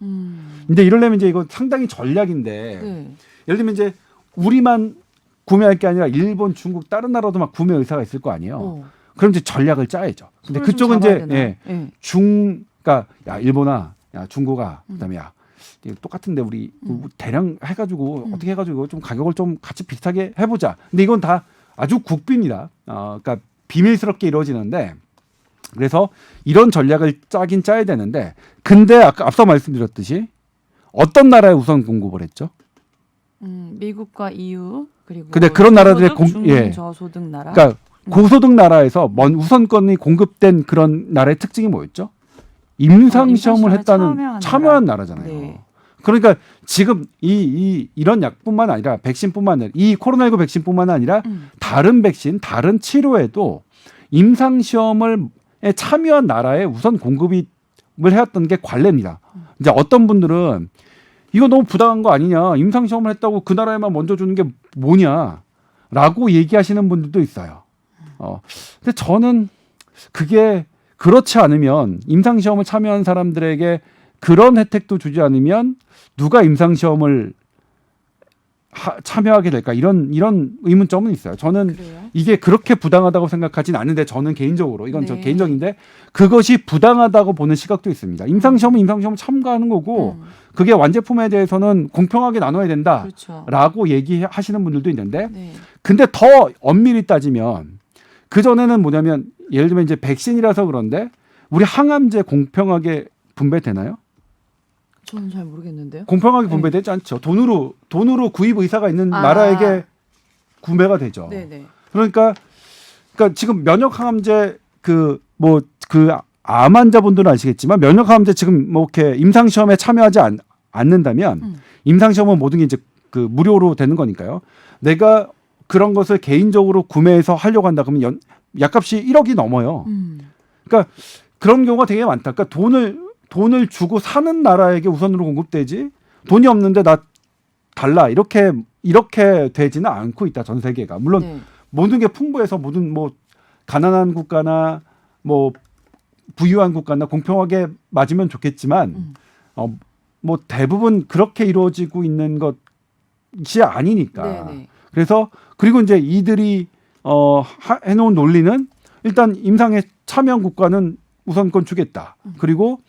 근데 이러려면 이제 이거 상당히 전략인데 네. 예를 들면 이제 우리만 구매할 게 아니라 일본, 중국 다른 나라도 막 구매 의사가 있을 거 아니에요. 그럼 이제 전략을 짜야죠. 근데 손을 좀 그쪽은 잡아야 이제 되나? 네. 그러니까 야 일본아 야 중고가 그다음에 야 이거 똑같은데 우리 대량 해가지고 어떻게 해가지고 좀 가격을 좀 같이 비슷하게 해보자. 근데 이건 다 아주 국비입니다. 그러니까 비밀스럽게 이루어지는데 그래서 이런 전략을 짜긴 짜야 되는데 근데 아까 앞서 말씀드렸듯이 어떤 나라에 우선 공급을 했죠? 미국과 EU 그리고 근데 그런 나라들의 중저소득 나라. 그러니까 고소득 나라에서 우선권이 공급된 그런 나라의 특징이 뭐였죠? 임상 시험을 했다는 참여한 나라잖아요. 네. 그러니까 지금 이런 약뿐만 아니라 백신뿐만 아니라 이 코로나19 백신뿐만 아니라 다른 백신, 다른 치료에도 임상 시험에 참여한 나라에 우선 공급을 해왔던 게 관례입니다. 이제 어떤 분들은 이거 너무 부당한 거 아니냐? 임상 시험을 했다고 그 나라에만 먼저 주는 게 뭐냐라고 얘기하시는 분들도 있어요. 근데 저는 그게 그렇지 않으면 임상 시험을 참여한 사람들에게 그런 혜택도 주지 않으면 누가 임상 시험을 참여하게 될까 이런 의문점은 있어요. 저는 그래요? 이게 그렇게 부당하다고 생각하진 않는데 저는 개인적으로 이건 저 네. 개인적인데 그것이 부당하다고 보는 시각도 있습니다. 임상 시험은 임상 시험을 참가하는 거고 그게 완제품에 대해서는 공평하게 나눠야 된다라고 그렇죠. 얘기하시는 분들도 있는데 네. 근데 더 엄밀히 따지면 그 전에는 뭐냐면 예를 들면 이제 백신이라서 그런데 우리 항암제 공평하게 분배되나요? 저는 잘 모르겠는데요. 공평하게 분배되지 않죠. 돈으로 구입 의사가 있는 나라에게 구매가 되죠. 네네. 그러니까 지금 면역 항암제 암 환자분들은 아시겠지만 면역 항암제 지금 뭐 이렇게 임상 시험에 참여하지 않는다면 임상 시험은 모든 게 이제 그 무료로 되는 거니까요. 내가 그런 것을 개인적으로 구매해서 하려고 한다 그러면 약값이 1억이 넘어요. 그러니까 그런 경우가 되게 많다. 그러니까 돈을 주고 사는 나라에게 우선으로 공급되지 돈이 없는데 나 달라 이렇게 되지는 않고 있다. 전 세계가 물론 네. 모든 게 풍부해서 모든 뭐 가난한 국가나 뭐 부유한 국가나 공평하게 맞으면 좋겠지만 뭐 대부분 그렇게 이루어지고 있는 것이 아니니까. 네네. 그래서 그리고 이제 이들이 해놓은 논리는 일단 임상에 참여한 국가는 우선권 주겠다. 그리고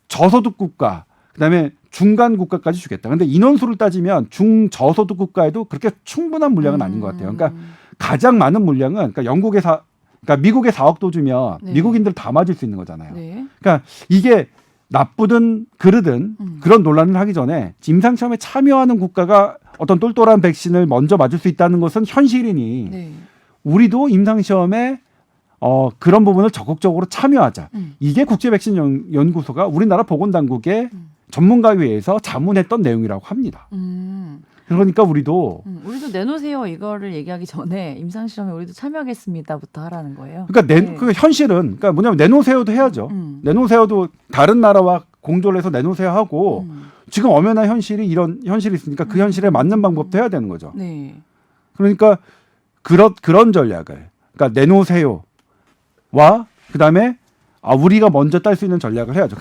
저소득 국가, 그다음에 중간 국가까지 주겠다. 근데 인원수를 따지면 중저소득 국가에도 그렇게 충분한 물량은 아닌 것 같아요. 그러니까 가장 많은 물량은 그러니까 미국에 4억도 주면 네. 미국인들 다 맞을 수 있는 거잖아요. 네. 그러니까 이게 나쁘든 그르든 그런 논란을 하기 전에 임상 시험에 참여하는 국가가 어떤 똘똘한 백신을 먼저 맞을 수 있다는 것은 현실이니 네. 우리도 임상 시험에 그런 부분을 적극적으로 참여하자. 이게 국제백신연구소가 우리나라 보건당국의 전문가회의에서 자문했던 내용이라고 합니다. 그러니까 우리도 내놓으세요 이거를 얘기하기 전에 임상시험에 우리도 참여하겠습니다부터 하라는 거예요. 그러니까 네. 그 현실은 그러니까 뭐냐면 내놓으세요도 해야죠. 내놓으세요도 다른 나라와 공조를 해서 내놓으세요 하고 지금 엄연한 현실이 이런 현실이 있으니까 그 현실에 맞는 방법도 해야 되는 거죠. 네. 그러니까 그런 전략을 그러니까 내놓으세요와 그다음에 우리가 먼저 딸 수 있는 전략을 해야죠.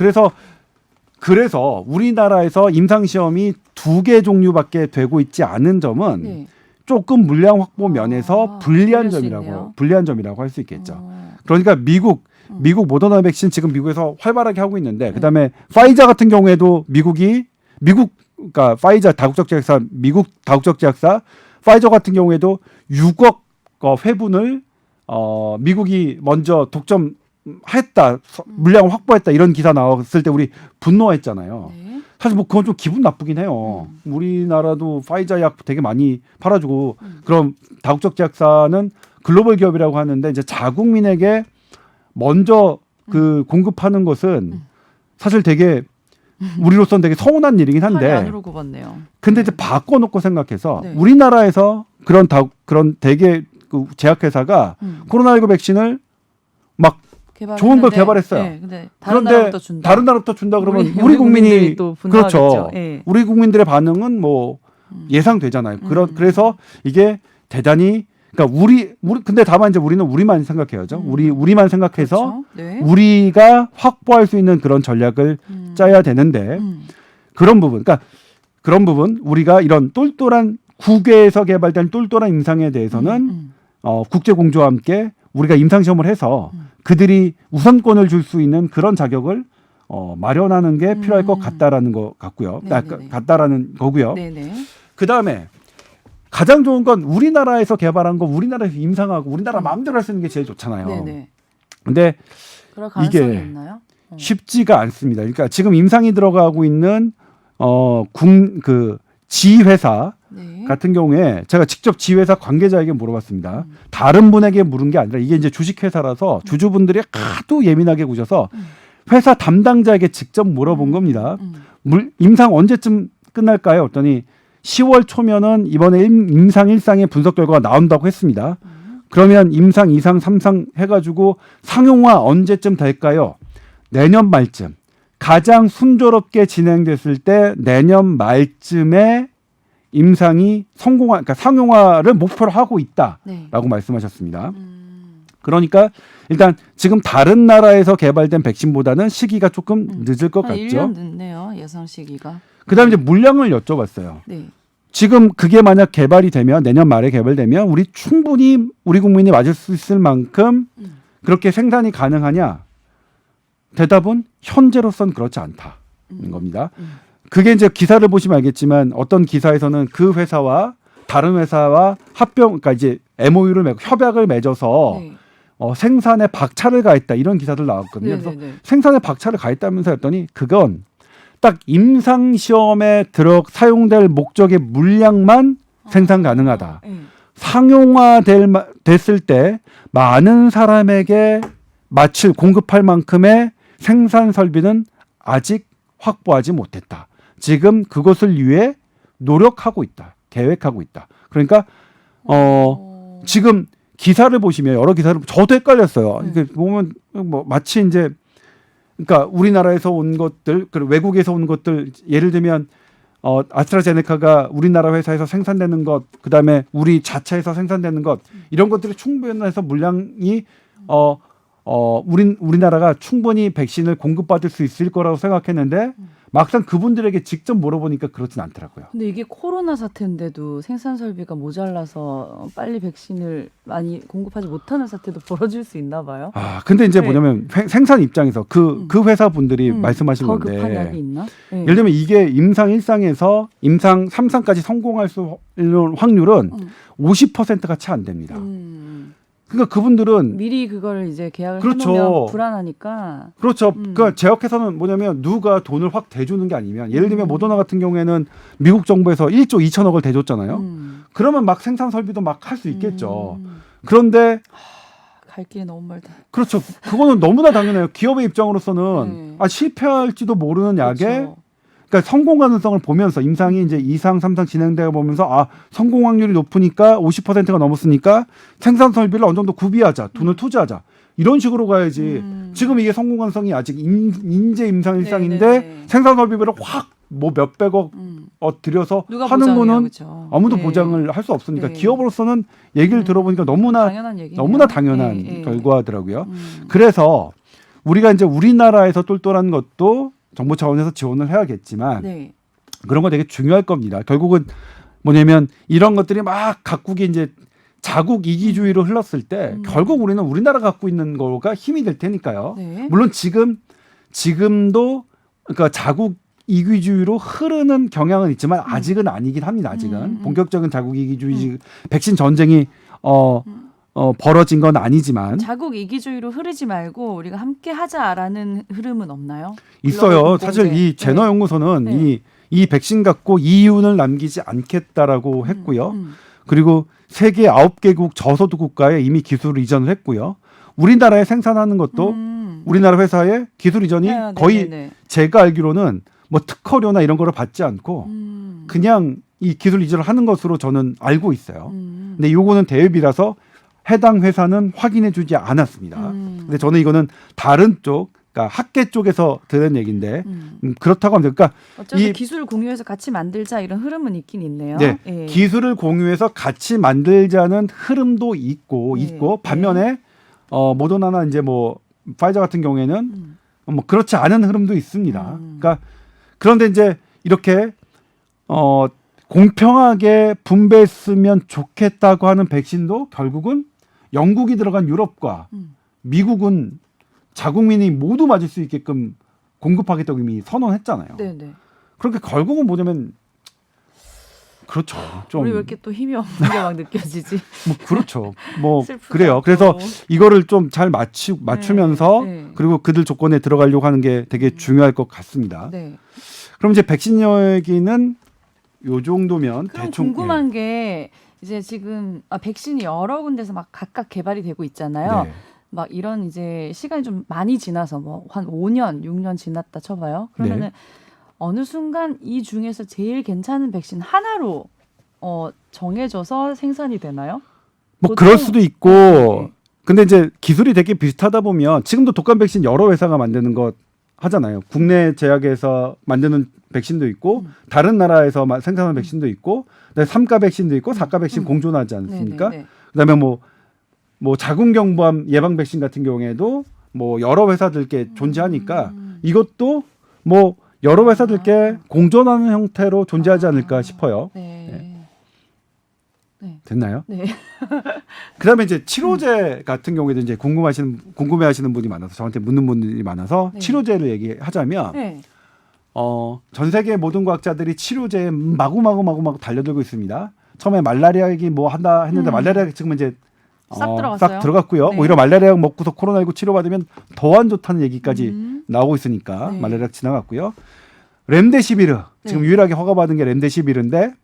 그래서 우리나라에서 임상 시험이 2개 종류밖에 되고 있지 않은 점은 네. 조금 물량 확보 면에서 불리한 그럴 수 있네요. 점이라고 할 수 있겠죠. 그러니까 미국 모더나 백신 지금 미국에서 활발하게 하고 있는데 그다음에 파이자 같은 경우에도 그러니까 파이자 다국적 제약사 미국 다국적 제약사 파이저 같은 경우에도 6억 회분을 미국이 먼저 독점했다, 물량을 확보했다 이런 기사 나왔을 때 우리 분노했잖아요. 네. 사실 뭐 그건 좀 기분 나쁘긴 해요. 우리나라도 파이자 약 되게 많이 팔아주고 그럼 다국적 제약사는 글로벌 기업이라고 하는데 이제 자국민에게 먼저 그 공급하는 것은 사실 되게 우리로서는 되게 서운한 일이긴 팔이 한데 안으로 굽었네요. 근데 이제 바꿔놓고 생각해서 네. 우리나라에서 그런 되게 그 제약회사가 코로나19 백신을 막 좋은 걸 개발했어요. 네, 근데 다른 그런데 나라부터 준다. 다른 나라부터 준다 그러면 우리 국민이 국민들이 또 분노하겠죠. 그렇죠. 예. 우리 국민들의 반응은 뭐 예상되잖아요. 그래서 이게 대단히 그러니까 우리 근데 다만 이제 우리는 우리만 생각해야죠. 우리만 생각해서 그렇죠. 네. 우리가 확보할 수 있는 그런 전략을 짜야 되는데 그런 부분 우리가 이런 똘똘한 국외에서 개발된 똘똘한 임상에 대해서는 국제 공조와 함께 우리가 임상 시험을 해서 그들이 우선권을 줄 수 있는 그런 자격을 마련하는 게 필요할 것 같다라는 것 같고요. 같다라는 거고요. 네네. 그 다음에 가장 좋은 건 우리나라에서 개발한 거 우리나라에서 임상하고 우리나라 마음대로 할 수 있는 게 제일 좋잖아요. 네네. 근데 그럴 가능성이 이게 있나요? 쉽지가 않습니다. 그러니까 지금 임상이 들어가고 있는 지회사 네. 같은 경우에 제가 직접 지회사 관계자에게 물어봤습니다. 다른 분에게 물은 게 아니라 이게 이제 주식회사라서 주주분들이 하도 예민하게 구셔서 회사 담당자에게 직접 물어본 겁니다. 임상 언제쯤 끝날까요? 했더니 10월 초면은 이번에 임상 1상의 분석 결과가 나온다고 했습니다. 그러면 임상 2상 3상 해가지고 상용화 언제쯤 될까요? 내년 말쯤. 가장 순조롭게 진행됐을 때 내년 말쯤에 임상이 그러니까 상용화를 목표로 하고 있다라고 네. 말씀하셨습니다. 그러니까 일단 지금 다른 나라에서 개발된 백신보다는 시기가 조금 늦을 것 한 같죠. 1년 늦네요. 예상 시기가. 그다음에 이제 물량을 여쭤봤어요. 네. 지금 그게 만약 개발이 되면 내년 말에 개발되면 우리 충분히 우리 국민이 맞을 수 있을 만큼 그렇게 생산이 가능하냐? 대답은 현재로선 그렇지 않다는 겁니다. 그게 이제 기사를 보시면 알겠지만 어떤 기사에서는 그 회사와 다른 회사와 그러니까 이제 MOU를 맺고 협약을 맺어서 네. 생산에 박차를 가했다 이런 기사들 나왔거든요. 그래서 네네네. 생산에 박차를 가했다면서 했더니 그건 딱 임상 시험에 사용될 목적의 물량만 생산 가능하다. 네. 상용화 됐을 때 많은 사람에게 공급할 만큼의 생산 설비는 아직 확보하지 못했다. 지금 그것을 위해 노력하고 있다. 계획하고 있다. 그러니까 지금 기사를 보시면 여러 기사를 저도 헷갈렸어요. 이렇게 보면 뭐 마치 이제 그러니까 우리나라에서 온 것들, 그리고 외국에서 온 것들 예를 들면 아스트라제네카가 우리나라 회사에서 생산되는 것, 그다음에 우리 자체에서 생산되는 것 이런 것들이 충분해서 물량이 우리나라가 충분히 백신을 공급받을 수 있을 거라고 생각했는데 막상 그분들에게 직접 물어보니까 그렇진 않더라고요. 근데 이게 코로나 사태인데도 생산 설비가 모자라서 빨리 백신을 많이 공급하지 못하는 사태도 벌어질 수 있나 봐요. 근데 이제 네. 뭐냐면 생산 입장에서 그 회사 분들이 말씀하신 더 건데 급한 약이 있나? 네. 예를 들면 이게 임상 1상에서 임상 3상까지 성공할 수 있는 확률은 50%가 채 안 됩니다. 그러니까 그분들은 미리 그거를 이제 계약을 그렇죠. 해놓으면 불안하니까. 그렇죠. 그러니까 제약회사는 뭐냐면 누가 돈을 확 대주는 게 아니면 예를 들면 모더나 같은 경우에는 미국 정부에서 1조 2천억을 대줬잖아요. 그러면 막 생산 설비도 막 할 수 있겠죠. 그런데 갈 길이 너무 멀다. 그렇죠. 그거는 너무나 당연해요. 기업의 입장으로서는 실패할지도 모르는 약에 그렇죠. 그러니까 성공 가능성을 보면서 임상이 이제 2상, 3상 진행되어 보면서 성공 확률이 높으니까 50%가 넘었으니까 생산 설비를 어느 정도 구비하자, 돈을 투자하자. 이런 식으로 가야지. 지금 이게 성공 가능성이 아직 인재 임상 1상인데 네네네. 생산 설비를 확 뭐 몇백억 들여서 누가 하는 보장해요, 거는 그쵸? 아무도 네. 보장을 할 수 없으니까 네. 기업으로서는 얘기를 들어보니까 너무나 당연한 결과더라고요. 그래서 우리가 이제 우리나라에서 똘똘한 것도 정부 차원에서 지원을 해야겠지만 네. 그런 거 되게 중요할 겁니다. 결국은 뭐냐면 이런 것들이 막 각국이 이제 자국 이기주의로 흘렀을 때 결국 우리는 우리나라 갖고 있는 거가 힘이 될 테니까요. 네. 물론 지금도 그러니까 자국 이기주의로 흐르는 경향은 있지만 아직은 아니긴 합니다. 아직은 본격적인 자국 이기주의 백신 전쟁이 벌어진 건 아니지만 자국 이기주의로 흐르지 말고 우리가 함께 하자라는 흐름은 없나요? 있어요. 사실 이 제너 연구소는 네. 이 백신 갖고 이윤을 남기지 않겠다라고 했고요. 그리고 세계 9개국 저소득 국가에 이미 기술을 이전을 했고요. 우리나라에 생산하는 것도 우리나라 회사에 기술 이전이 거의 제가 알기로는 뭐 특허료나 이런 거를 받지 않고 그냥 이 기술 이전을 하는 것으로 저는 알고 있어요. 근데 요거는 대회비라서 해당 회사는 확인해 주지 않았습니다. 근데 저는 이거는 다른 쪽, 그러니까 학계 쪽에서 들은 얘기인데 그렇다고 합니다. 그러니까 어차피 기술 공유해서 같이 만들자 이런 흐름은 있긴 있네요. 네, 예. 기술을 공유해서 같이 만들자는 흐름도 있고 반면에 모더나나 이제 뭐 파이저 같은 경우에는 뭐 그렇지 않은 흐름도 있습니다. 그러니까 그런데 이제 이렇게 공평하게 분배했으면 좋겠다고 하는 백신도 결국은 영국이 들어간 유럽과 미국은 자국민이 모두 맞을 수 있게끔 공급하겠다고 이미 선언했잖아요. 네네. 그러니까 결국은 뭐냐면 그렇죠. 좀 우리 왜 이렇게 또 힘이 없는 게 막 느껴지지? 뭐 그렇죠. 뭐 슬프다, 그래요. 또. 그래서 이거를 좀 잘 맞추면서 네. 그리고 그들 조건에 들어가려고 하는 게 되게 중요할 것 같습니다. 네. 그럼 이제 백신 얘기는 요 정도면 그럼 대충 궁금한 게 이제 지금 백신이 여러 군데서 막 각각 개발이 되고 있잖아요. 네. 막 이런 이제 시간이 좀 많이 지나서 뭐 한 5년, 6년 지났다 쳐봐요. 그러면은 네. 어느 순간 이 중에서 제일 괜찮은 백신 하나로 정해져서 생산이 되나요? 뭐 보통- 그럴 수도 있고 네. 근데 이제 기술이 되게 비슷하다 보면 지금도 독감 백신 여러 회사가 만드는 것 하잖아요. 국내 제약에서 만드는 백신도 있고 다른 나라에서 생산하는 백신도 있고 그다음에 3가 백신도 있고 4가 백신 공존하지 않습니까? 네네네. 그다음에 뭐 자궁경부암 예방 백신 같은 경우에도 뭐 여러 회사들께 존재하니까 이것도 뭐 여러 회사들께 공존하는 형태로 존재하지 않을까 싶어요. 네. 됐나요? 네. 그다음에 이제 치료제 같은 경우에도 이제 궁금해하시는 분이 많아서 저한테 묻는 분들이 많아서 네. 치료제를 얘기하자면 네. 전 세계 모든 과학자들이 치료제에 마구 달려들고 있습니다. 처음에 말라리아 약이 뭐 한다 했는데 말라리아 약 지금 이제 싹 들어갔어요. 싹 들어갔고요. 네. 오히려 말라리아 약 먹고서 코로나19 치료받으면 더 안 좋다는 얘기까지 나오고 있으니까 네. 말라리아 약 지나갔고요. 렘데시비르 지금 네. 유일하게 허가받은 게 렘데시비르인데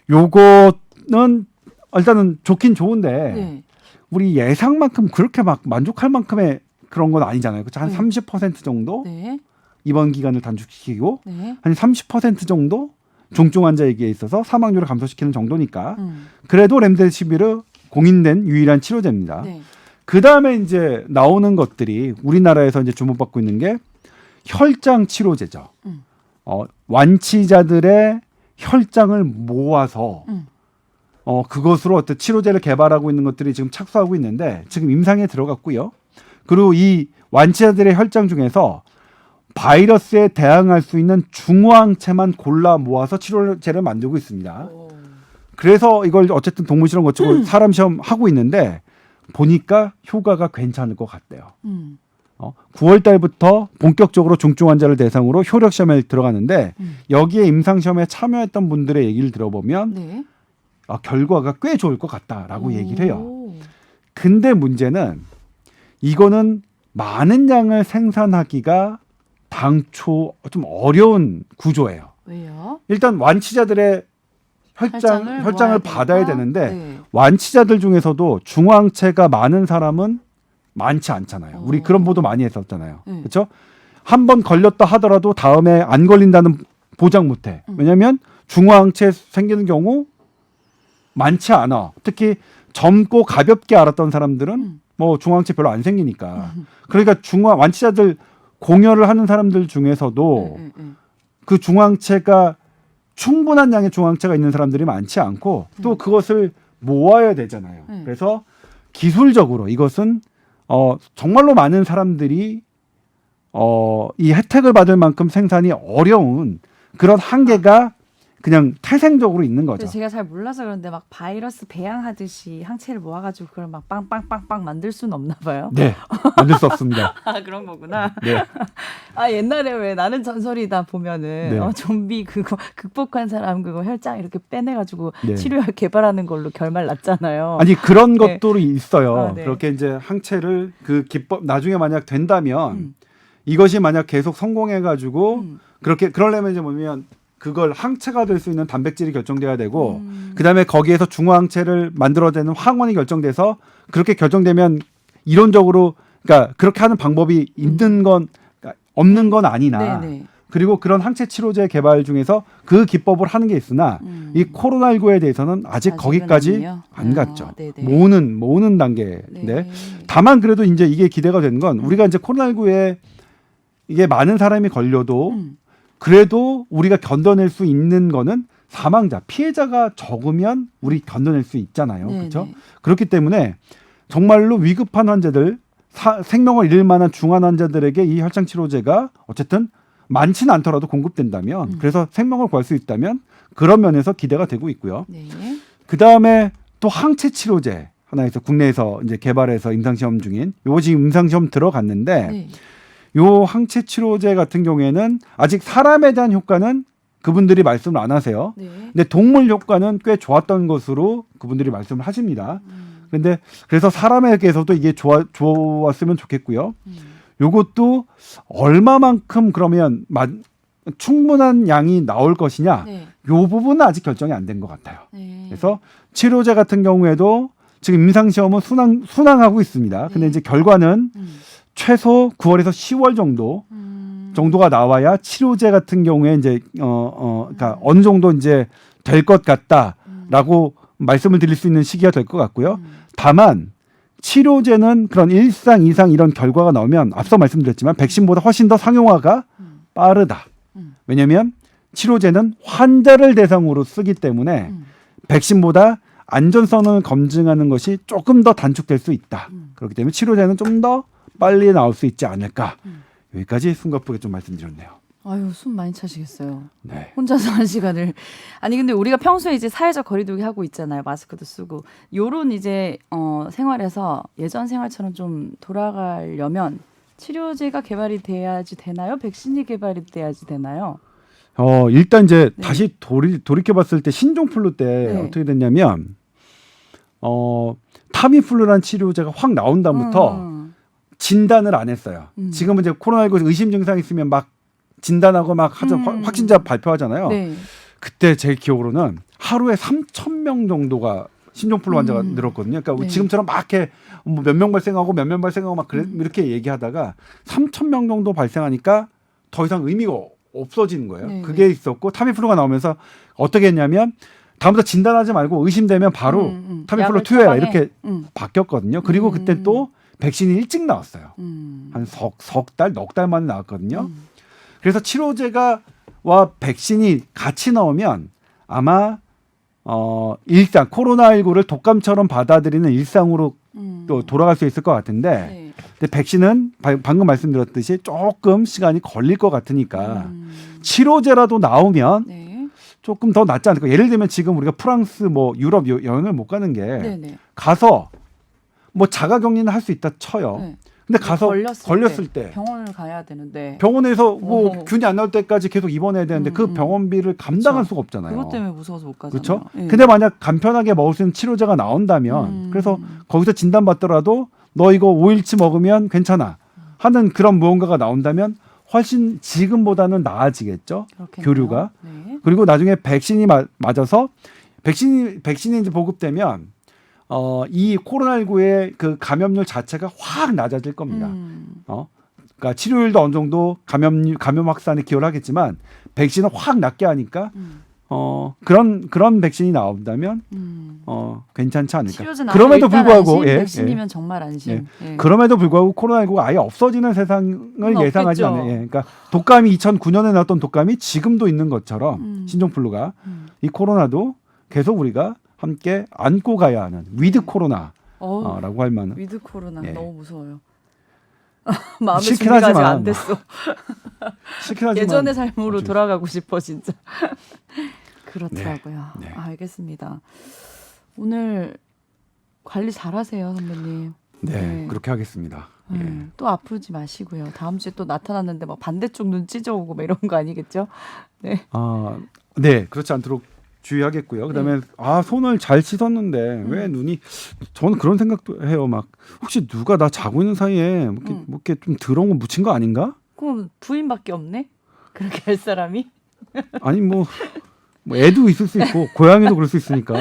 요거는 일단은 좋긴 좋은데 네. 우리 예상만큼 그렇게 막 만족할 만큼의 그런 건 아니잖아요. 그렇죠? 한 네. 30% 정도 네. 입원 기간을 단축시키고 네. 한 30% 정도 중증 환자에게 있어서 사망률을 감소시키는 정도니까 음. 그래도 렘데시비르 공인된 유일한 치료제입니다. 네. 그 다음에 이제 나오는 것들이 우리나라에서 이제 주목받고 있는 게 혈장 치료제죠. 완치자들의 혈장을 모아서 그것으로 어떤 치료제를 개발하고 있는 것들이 지금 착수하고 있는데 지금 임상에 들어갔고요. 그리고 이 완치자들의 혈장 중에서 바이러스에 대항할 수 있는 중화항체만 골라 모아서 치료제를 만들고 있습니다. 그래서 이걸 어쨌든 동물 실험 거치고 사람 시험 하고 있는데 보니까 효과가 괜찮을 것 같대요. 9월 달부터 본격적으로 중증 환자를 대상으로 효력 시험에 들어가는데 여기에 임상 시험에 참여했던 분들의 얘기를 들어보면 네. 결과가 꽤 좋을 것 같다라고 오. 얘기를 해요. 근데 문제는 이거는 많은 양을 생산하기가 당초 좀 어려운 구조예요. 왜요? 일단 완치자들의 혈장을 모아야 받아야 되니까? 되는데 네. 완치자들 중에서도 중화항체가 많은 사람은 많지 않잖아요. 우리 그런 보도 많이 했었잖아요. 그렇죠? 한 번 걸렸다 하더라도 다음에 안 걸린다는 보장 못해. 왜냐하면 중화항체 생기는 경우 많지 않아. 특히 젊고 가볍게 앓았던 사람들은 뭐 중화항체 별로 안 생기니까. 그러니까 완치자들 공여를 하는 사람들 중에서도 그 중화항체가 충분한 양의 중화항체가 있는 사람들이 많지 않고 또 그것을 모아야 되잖아요. 그래서 기술적으로 이것은 정말로 많은 사람들이 이 혜택을 받을 만큼 생산이 어려운 그런 한계가 그냥 태생적으로 있는 거죠. 제가 잘 몰라서 그런데 막 바이러스 배양하듯이 항체를 모아가지고 그걸 막 빵빵빵빵 만들 수는 없나 봐요. 네, 만들 수 없습니다. 아 그런 거구나. 네. 옛날에 왜 나는 전설이다 보면은 네. 좀비 그거 극복한 사람 그거 혈장 이렇게 빼내가지고 네. 치료약 개발하는 걸로 결말 났잖아요. 아니 그런 네. 것들이 있어요. 네. 그렇게 이제 항체를 그 기법 나중에 만약 된다면 이것이 만약 계속 성공해가지고 그렇게 그러려면 이제 뭐냐면 그걸 항체가 될 수 있는 단백질이 결정돼야 되고 그다음에 거기에서 중화항체를 만들어내는 황원이 결정돼서 그렇게 결정되면 이론적으로 그러니까 그렇게 하는 방법이 있는 건 그러니까 없는 건 아니나 네네. 그리고 그런 항체 치료제 개발 중에서 그 기법을 하는 게 있으나 이 코로나19에 대해서는 아직 아직은 거기까지 아니에요? 안 갔죠. 네네. 모으는 단계인데 네. 다만 그래도 이제 이게 기대가 되는 건 우리가 이제 코로나19에 이게 많은 사람이 걸려도 그래도 우리가 견뎌낼 수 있는 거는 사망자, 피해자가 적으면 우리 견뎌낼 수 있잖아요. 네네. 그렇죠? 그렇기 때문에 정말로 위급한 환자들, 생명을 잃을 만한 중환 환자들에게 이 혈장 치료제가 어쨌든 많지는 않더라도 공급된다면 그래서 생명을 구할 수 있다면 그런 면에서 기대가 되고 있고요. 네. 그다음에 또 항체 치료제 하나에서 국내에서 이제 개발해서 임상 시험 중인 요거 지금 임상 시험 들어갔는데 네. 요 항체 치료제 같은 경우에는 아직 사람에 대한 효과는 그분들이 말씀을 안 하세요. 네. 근데 동물 효과는 꽤 좋았던 것으로 그분들이 말씀을 하십니다. 근데 그래서 사람에게서도 이게 좋았으면 좋겠고요. 요것도 얼마만큼 그러면 충분한 양이 나올 것이냐, 네. 요 부분은 아직 결정이 안 된 것 같아요. 네. 그래서 치료제 같은 경우에도 지금 임상시험은 순항하고 있습니다. 근데 네. 이제 결과는 최소 9월에서 10월 정도가 나와야 치료제 같은 경우에 이제 그러니까 어느 정도 이제 될 것 같다라고 말씀을 드릴 수 있는 시기가 될 것 같고요. 다만 치료제는 그런 1상, 2상 이런 결과가 나오면 앞서 말씀드렸지만 백신보다 훨씬 더 상용화가 빠르다. 왜냐하면 치료제는 환자를 대상으로 쓰기 때문에 백신보다 안전성을 검증하는 것이 조금 더 단축될 수 있다. 그렇기 때문에 치료제는 좀 더 빨리 나올 수 있지 않을까. 여기까지 숨가쁘게 좀 말씀드렸네요. 아유, 숨 많이 차시겠어요. 네. 혼자서 한 시간을. 아니 근데 우리가 평소에 이제 사회적 거리두기 하고 있잖아요. 마스크도 쓰고. 요런 이제 생활에서 예전 생활처럼 좀 돌아가려면 치료제가 개발이 돼야지 되나요? 백신이 개발이 돼야지 되나요? 일단 이제 네. 다시 돌이켜 봤을 때 신종플루 때 네. 어떻게 됐냐면 타미플루란 치료제가 확 나온 다음부터 진단을 안 했어요. 지금은 이제 코로나19 의심 증상 있으면 막 진단하고 막 확진자 발표하잖아요. 네. 그때 제 기억으로는 하루에 3,000명 정도가 신종플루 환자가 늘었거든요. 그러니까 네. 지금처럼 막 이렇게 몇 명 발생하고 몇 명 발생하고 막 이렇게 얘기하다가 3,000명 정도 발생하니까 더 이상 의미가 없어지는 거예요. 네. 그게 있었고 타미플루가 나오면서 어떻게 했냐면 다음부터 진단하지 말고 의심되면 바로 타미플루 약을 투여해라 처방해. 이렇게 바뀌었거든요. 그리고 그때 또 백신이 일찍 나왔어요. 한 석 달, 넉 달 만에 나왔거든요. 그래서 치료제가 와 백신이 같이 나오면 아마 일상 코로나19를 독감처럼 받아들이는 일상으로 또 돌아갈 수 있을 것 같은데 네. 근데 백신은 방금 말씀드렸듯이 조금 시간이 걸릴 것 같으니까 치료제라도 나오면 네. 조금 더 낫지 않을까. 예를 들면 지금 우리가 프랑스 뭐 유럽 여행을 못 가는 게 네네. 가서 뭐 자가격리는 할 수 있다 쳐요. 네. 근데 가서 걸렸을 때 병원을 가야 되는데 병원에서 뭐 오. 균이 안 나올 때까지 계속 입원해야 되는데 그 병원비를 감당할 그쵸. 수가 없잖아요. 그것 때문에 무서워서 못 가잖아요. 그렇죠? 예. 근데 만약 간편하게 먹을 수 있는 치료제가 나온다면 그래서 거기서 진단받더라도 너 이거 5일치 먹으면 괜찮아 하는 그런 무언가가 나온다면 훨씬 지금보다는 나아지겠죠. 그렇겠네요. 교류가. 네. 그리고 나중에 백신이 맞아서 백신이 이제 보급되면 이 코로나19의 그 감염률 자체가 확 낮아질 겁니다. 그러니까 치료율도 어느 정도 감염 확산에 기여를 하겠지만 백신은 확 낮게 하니까 그런 백신이 나온다면 괜찮지 않을까. 치료제는 그럼에도 일단 불구하고 안심, 예, 백신이면 정말 안심. 예. 그럼에도 불구하고 코로나19가 아예 없어지는 세상을 예상하지 없겠죠. 않아요. 예. 그러니까 독감이 2009년에 나왔던 독감이 지금도 있는 것처럼 신종플루가 이 코로나도 계속 우리가 함께 안고 가야 하는 위드 코로나라고 할 만한. 위드 코로나 예. 너무 무서워요. 마음의 싫긴 준비가 아직 하지만 안 됐어. 싫긴 하지만 예전의 삶으로 어쩔 수 돌아가고 싶어 진짜. 그렇더라고요. 네. 알겠습니다. 오늘 관리 잘하세요, 선배님. 네, 그렇게 하겠습니다. 예. 또 아프지 마시고요. 다음 주에 또 나타났는데 막 반대쪽 눈 찢어오고 막 이런 거 아니겠죠? 네. 네, 그렇지 않도록 주의하겠고요. 그다음에 손을 잘 씻었는데 왜 눈이 저는 그런 생각도 해요. 막 혹시 누가 나 자고 있는 사이에 뭐 이렇게 좀 더러운 거 묻힌 거 아닌가? 그럼 부인밖에 없네? 그렇게 할 사람이? 아니 뭐 애도 있을 수 있고 고양이도 그럴 수 있으니까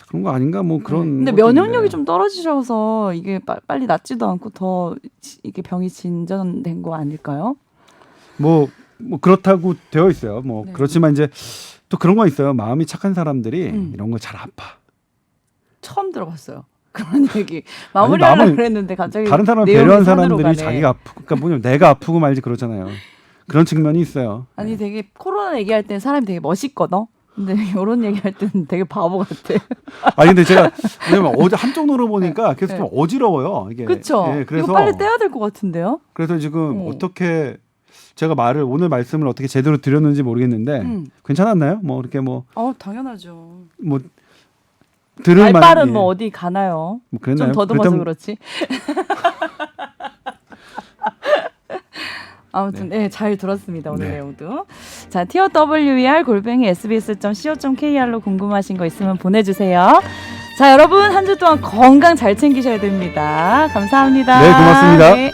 그런 거 아닌가? 뭐 그런. 근데 것도 면역력이 있는데. 좀 떨어지셔서 이게 빨리 낫지도 않고 더 이게 병이 진전된 거 아닐까요? 뭐 그렇다고 되어 있어요. 뭐 네. 그렇지만 이제 또 그런 거 있어요. 마음이 착한 사람들이 이런 거 잘 아파. 처음 들어봤어요. 그런 얘기. 마무리하려고 그랬는데 갑자기 다른 사람을 내용이 배려한 산으로 사람들이 가네. 자기가 아프고 그러니까 뭐냐면 내가 아프고 말지 그러잖아요. 그런 측면이 있어요. 아니 되게 코로나 얘기할 때는 사람이 되게 멋있거든. 근데 이런 얘기할 때는 되게 바보 같아. 아니 근데 제가 왜냐면 어제 한쪽 눈으로 보니까 계속 좀 어지러워요. 이게. 그렇죠. 예, 그래서 이거 빨리 떼야 될 것 같은데요. 그래서 지금 어떻게 제가 오늘 말씀을 어떻게 제대로 드렸는지 모르겠는데 괜찮았나요? 뭐 이렇게 뭐 당연하죠. 들을 만한 말빨은 뭐 어디 가나요? 뭐 그랬나요? 좀 더듬어서 그랬던- 그렇지. 아무튼 네, 잘 들었습니다. 오늘 네. 내용도. 자, TOWER@sbs.co.kr로 궁금하신 거 있으면 보내주세요. 자, 여러분 한 주 동안 건강 잘 챙기셔야 됩니다. 감사합니다. 네, 고맙습니다. 네.